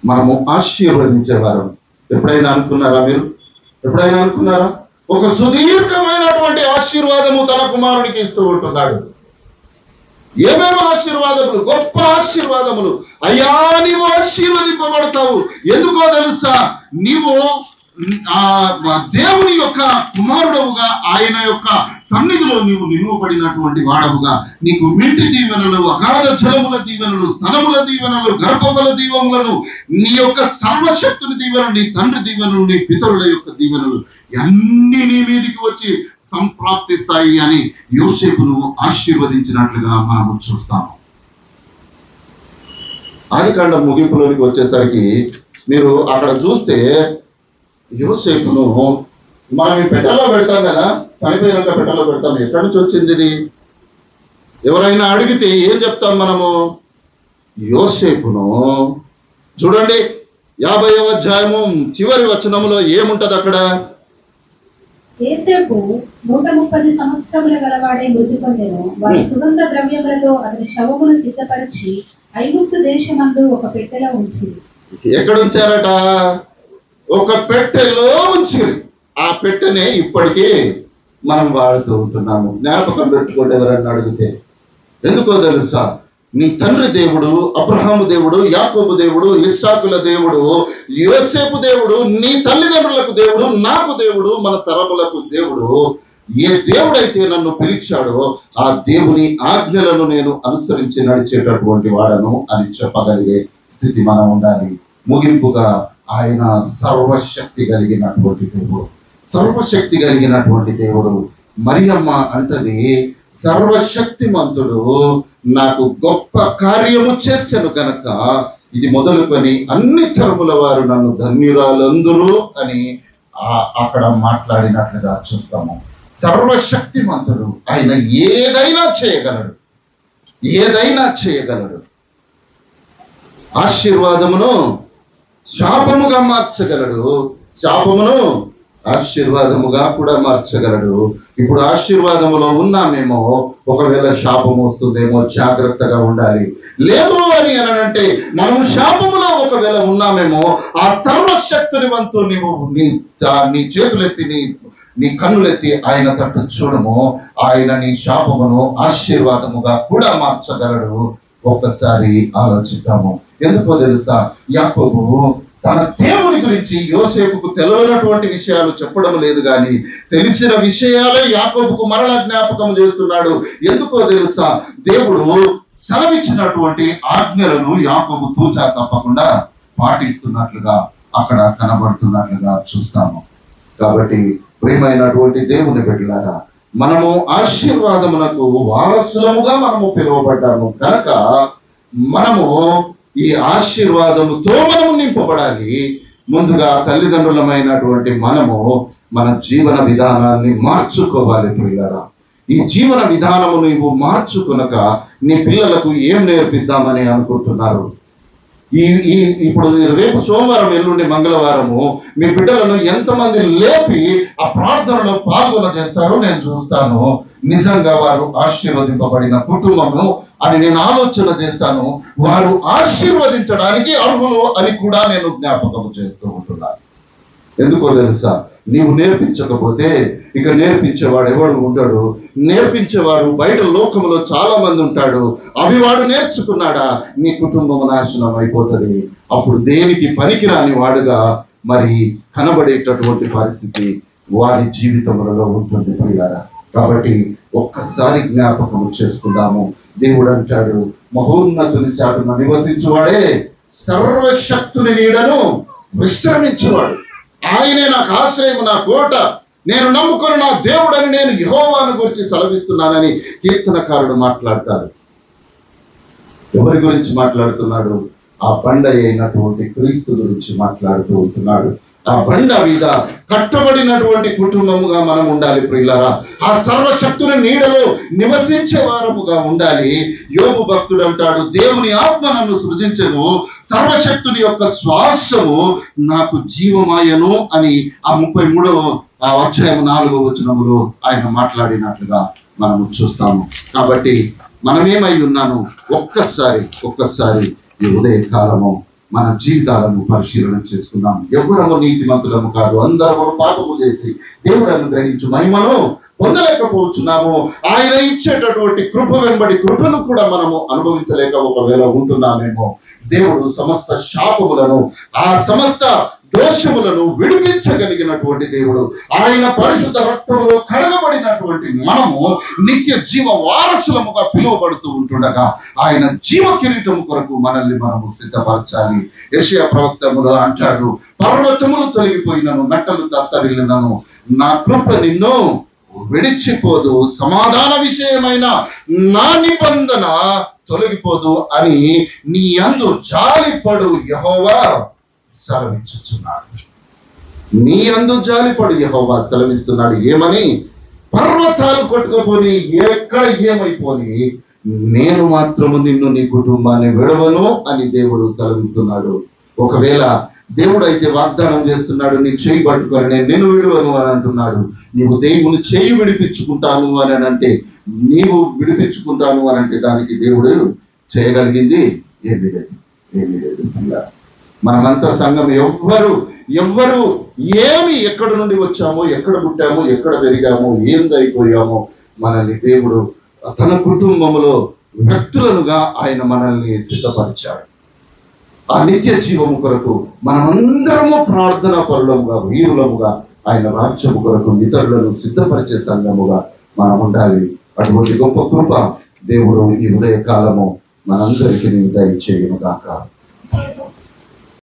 మనము ఆశీర్వదించేవారు ఎప్పుడైనా అనుకున్నారా? మీరు ఎప్పుడైనా అనుకున్నారా? ఒక సుదీర్ఘమైనటువంటి ఆశీర్వాదము తన కుమారునికి ఇస్తూ ఉంటున్నాడు. ఏమేమి ఆశీర్వాదములు? గొప్ప ఆశీర్వాదములు. అయ్యా నీవు ఆశీర్వదింపబడతావు. ఎందుకో తెలుసా? నీవు దేవుని యొక్క కుమారుడవుగా, ఆయన యొక్క సన్నిధిలో నీవు నిలువబడినటువంటి వాడవుగా, నీకు మింటి దీవెనలు, అగాధ జలముల దీవెనలు, స్థలముల దీవెనలు, గర్భఫల దీవెనలను, నీ యొక్క సర్వశక్తుని దీవెనలు, నీ తండ్రి దీవెనలు, నీ పితరుల యొక్క దీవెనలు అన్ని నీ మీదికి వచ్చి సంప్రాప్తిస్తాయి అని యోసేపును ఆశీర్వదించినట్లుగా మనము చూస్తాము. ఆదికాండం ముగింపులోనికి వచ్చేసరికి మీరు అక్కడ చూస్తే యోసేపును మనం ఈ పెట్టెలో పెడతాం కదా, చనిపోయినాక పెట్టెలో పెడతాం. ఎక్కడి నుంచి వచ్చింది ఇది? ఎవరైనా అడిగితే ఏం చెప్తాం మనము? యోసేపును చూడండి, 50వ అధ్యాయము చివరి వచనములో ఏముంటది అక్కడ? యోసేపు 130 సంవత్సరముల గలవాడే మృతి పొందెను. వారి సుగంధ ద్రవ్యములతో అతని శవమును సిద్ధపరిచి ఐగుప్తు దేశమందు ఒక పెట్టెలో ఉంచింది. ఎక్కడ ఉంచారట? ఒక పెట్టెలో ఉంచిరి. ఆ పెట్టెనే ఇప్పటికీ మనం వాడుతూ ఉంటున్నాము. జ్ఞాపకం పెట్టుకోండి ఎవరన్నా అడిగితే. ఎందుకో తెలుసా? నీ తండ్రి దేవుడు, అబ్రహాము దేవుడు, యాకోబు దేవుడు, ఇస్సాకుల దేవుడు, యోసేపు దేవుడు, నీ తల్లిదండ్రులకు దేవుడు, నాకు దేవుడు, మన తరములకు దేవుడు. ఏ దేవుడైతే నన్ను పిలిచాడో ఆ దేవుని ఆజ్ఞలను నేను అనుసరించి నడిచేటటువంటి వాడను అని చెప్పగలిగే స్థితి మనం ఉండాలి. ముగింపుగా ఆయన సర్వశక్తి కలిగినటువంటి దేవుడు, సర్వశక్తి కలిగినటువంటి దేవుడు. మరియమ్మ అంటది, సర్వశక్తిమంతుడు నాకు గొప్ప కార్యము చేశాను గనక ఇది మొదలుకొని అన్ని తరముల వారు నన్ను ధన్యురాలందరూ అని అక్కడ మాట్లాడినట్లుగా చూస్తాము. సర్వశక్తిమంతుడు, ఆయన ఏదైనా చేయగలడు, ఏదైనా చేయగలడు. ఆశీర్వాదమును శాపముగా మార్చగలడు, శాపమును ఆశీర్వాదముగా కూడా మార్చగలడు. ఇప్పుడు ఆశీర్వాదములో ఉన్నామేమో, ఒకవేళ శాపం వస్తుందేమో జాగ్రత్తగా ఉండాలి. లేదు అని అనంటే మనము శాపములో ఒకవేళ ఉన్నామేమో, ఆ సర్వశక్తివంతు నీవు నీ చేతులెత్తి నీ కన్నులెత్తి ఆయన తట్టు చూడము. ఆయన నీ శాపమును ఆశీర్వాదముగా కూడా మార్చగలడు. ఒక్కసారి ఆలోచిద్దాము. ఎందుకో తెలుసా, యాకోబు తన దేవుని గురించి యోసేపుకు తెలియనటువంటి విషయాలు చెప్పడం లేదు, కానీ తెలిసిన విషయాలే యాకోబుకు మరల జ్ఞాపకం చేస్తున్నాడు. ఎందుకో తెలుసా, దేవుడు సెలవిచ్చినటువంటి ఆజ్ఞలను యాకోబు తూచా తప్పకుండా పాటిస్తున్నట్లుగా అక్కడ కనబడుతున్నట్లుగా చూస్తాము. కాబట్టి ప్రియమైనటువంటి దేవుని బిడ్డలారా, మనము ఆశీర్వాదమునకు వారసులముగా మనము పిలువబడ్డాము కనుక మనము ఈ ఆశీర్వాదముతో మనము నింపబడాలి. ముందుగా తల్లిదండ్రులమైనటువంటి మనము మన జీవన విధానాన్ని మార్చుకోవాలి. ప్రియులారా, ఈ జీవన విధానము నువ్వు మార్చుకునక నీ పిల్లలకు ఏం నేర్పిద్దామని అనుకుంటున్నారు? ఇప్పుడు రేపు సోమవారం, ఎల్లుండి మంగళవారము మీ బిడ్డలను ఎంతమంది లేపి ఆ ప్రార్థనలో పాల్గొన చేస్తారో నేను చూస్తాను. నిజంగా వారు ఆశీర్వదింపబడిన కుటుంబము అని నేను ఆలోచన చేస్తాను. వారు ఆశీర్వదించడానికి అర్హులు అని కూడా నేను జ్ఞాపకం చేస్తూ ఉంటున్నాను. ఎందుకో తెలుసా, నీవు నేర్పించకపోతే ఇక నేర్పించేవాడు ఎవడు ఉంటాడు? నేర్పించేవారు బయట లోకంలో చాలా మంది ఉంటాడు. అవి వాడు నేర్చుకున్నాడా, నీ కుటుంబం నాశనం అయిపోతుంది. అప్పుడు దేనికి పనికిరాని వాడుగా మరి కనబడేటటువంటి పరిస్థితి వారి జీవితములలో ఉంటుంది ప్రియులారా. కాబట్టి ఒక్కసారి జ్ఞాపకం చేసుకుందాము. దేవుడు అంటాడు, మహోన్నతుని చాటున నివసించువాడే సర్వశక్తుని నీడను విశ్రమించువాడు. ఆయనే నాకు ఆశ్రయం, నా కోట, నేను నమ్ముకొని నా దేవుడని నేను యెహోవాను గురించి సెలవిస్తున్నానని కీర్తనకారుడు మాట్లాడతాడు. ఎవరి గురించి మాట్లాడుతున్నాడు? ఆ బండ అయినటువంటి క్రీస్తు గురించి మాట్లాడుతూ ఉంటున్నాడు. ఆ బండ మీద కట్టబడినటువంటి కుటుంబముగా మనం ఉండాలి ప్రియులారా. ఆ సర్వశక్తుని నీడలో నివసించే వారముగా ఉండాలి. యోబు భక్తుడు అంటాడు, దేవుని ఆత్మ నన్ను సృజించెను, సర్వశక్తుని యొక్క శ్వాసము నాకు జీవమాయను అని ఆ 33వ అధ్యాయం 4వ వచనములో ఆయన మాట్లాడినట్లుగా మనము చూస్తాము. కాబట్టి మనమేమై ఉన్నాను ఒక్కసారి ఈ ఉదయ కాలము మన జీవితాలను పరిశీలన చేసుకుందాం. ఎవరము నీతిమంతులము కాదు, అందరము పాపము చేసి దేవుడు అనుగ్రహించు మహిమను పొందలేకపోతున్నాము. ఆయన ఇచ్చేటటువంటి కృప వెంబడి కృపను కూడా మనము అనుభవించలేక ఒకవేళ ఉంటున్నామేమో. దేవుడు సమస్త శాపములను, ఆ సమస్త దోషములను విడిపించగలిగినటువంటి దేవుడు. ఆయన పరిశుద్ధ రక్తములో కడగబడినటువంటి మనము నిత్య జీవ వారసులముగా పిలువబడుతూ ఉంటుండగా ఆయన జీవ కిరీటము కొరకు మనల్ని మనము సిద్ధపరచాలి. యెషయా ప్రవక్తములో అంటాడు, పర్వతములు తొలగిపోయినను, మెట్టలు తత్తరిల్లినను, నా కృప నిన్ను విడిచిపోదు, సమాధాన విషయమైన నా నిబంధన తొలగిపోదు అని నీ యందు జాలిపడు యెహోవా సెలవిచ్చుచున్నాడు. నీ యందు జాలిపడు యెహోవా సెలవిస్తున్నాడు. ఏమని? పర్వతాలు కొట్టుకుపోని, ఎక్కడ ఏమైపోని, నేను మాత్రము నిన్ను, నీ కుటుంబాన్ని విడవను అని దేవుడు సెలవిస్తున్నాడు. ఒకవేళ దేవుడు అయితే వాగ్దానం చేస్తున్నాడు, నీ చేయి పట్టుకొని నేను నిన్ను విడవను అని అంటున్నాడు. నీవు దేవుని చేయి విడిపించుకుంటాను అని అంటే, నీవు విడిపించుకుంటాను అని అంటే దానికి దేవుడు చేయగలిగింది ఏమీ లేదు. మనమంతా సంఘం ఎవ్వరు ఏమి, ఎక్కడి నుండి వచ్చామో, ఎక్కడ పుట్టామో, ఎక్కడ పెరిగామో, ఏందైపోయామో, మనల్ని దేవుడు తన కుటుంబంలో వ్యక్తులనుగా ఆయన మనల్ని సిద్ధపరిచాడు. ఆ నిత్య జీవము కొరకు మనమందరము ప్రార్థనా పరులముగా, వీరులముగా ఆయన రాజ్యము కొరకు ఇతరులను సిద్ధపరిచే సంఘముగా మనం ఉండాలి. అటువంటి గొప్ప కృప దేవుడు ఈ ఉదయ కాలము మనందరికీ దయచేయును గాక.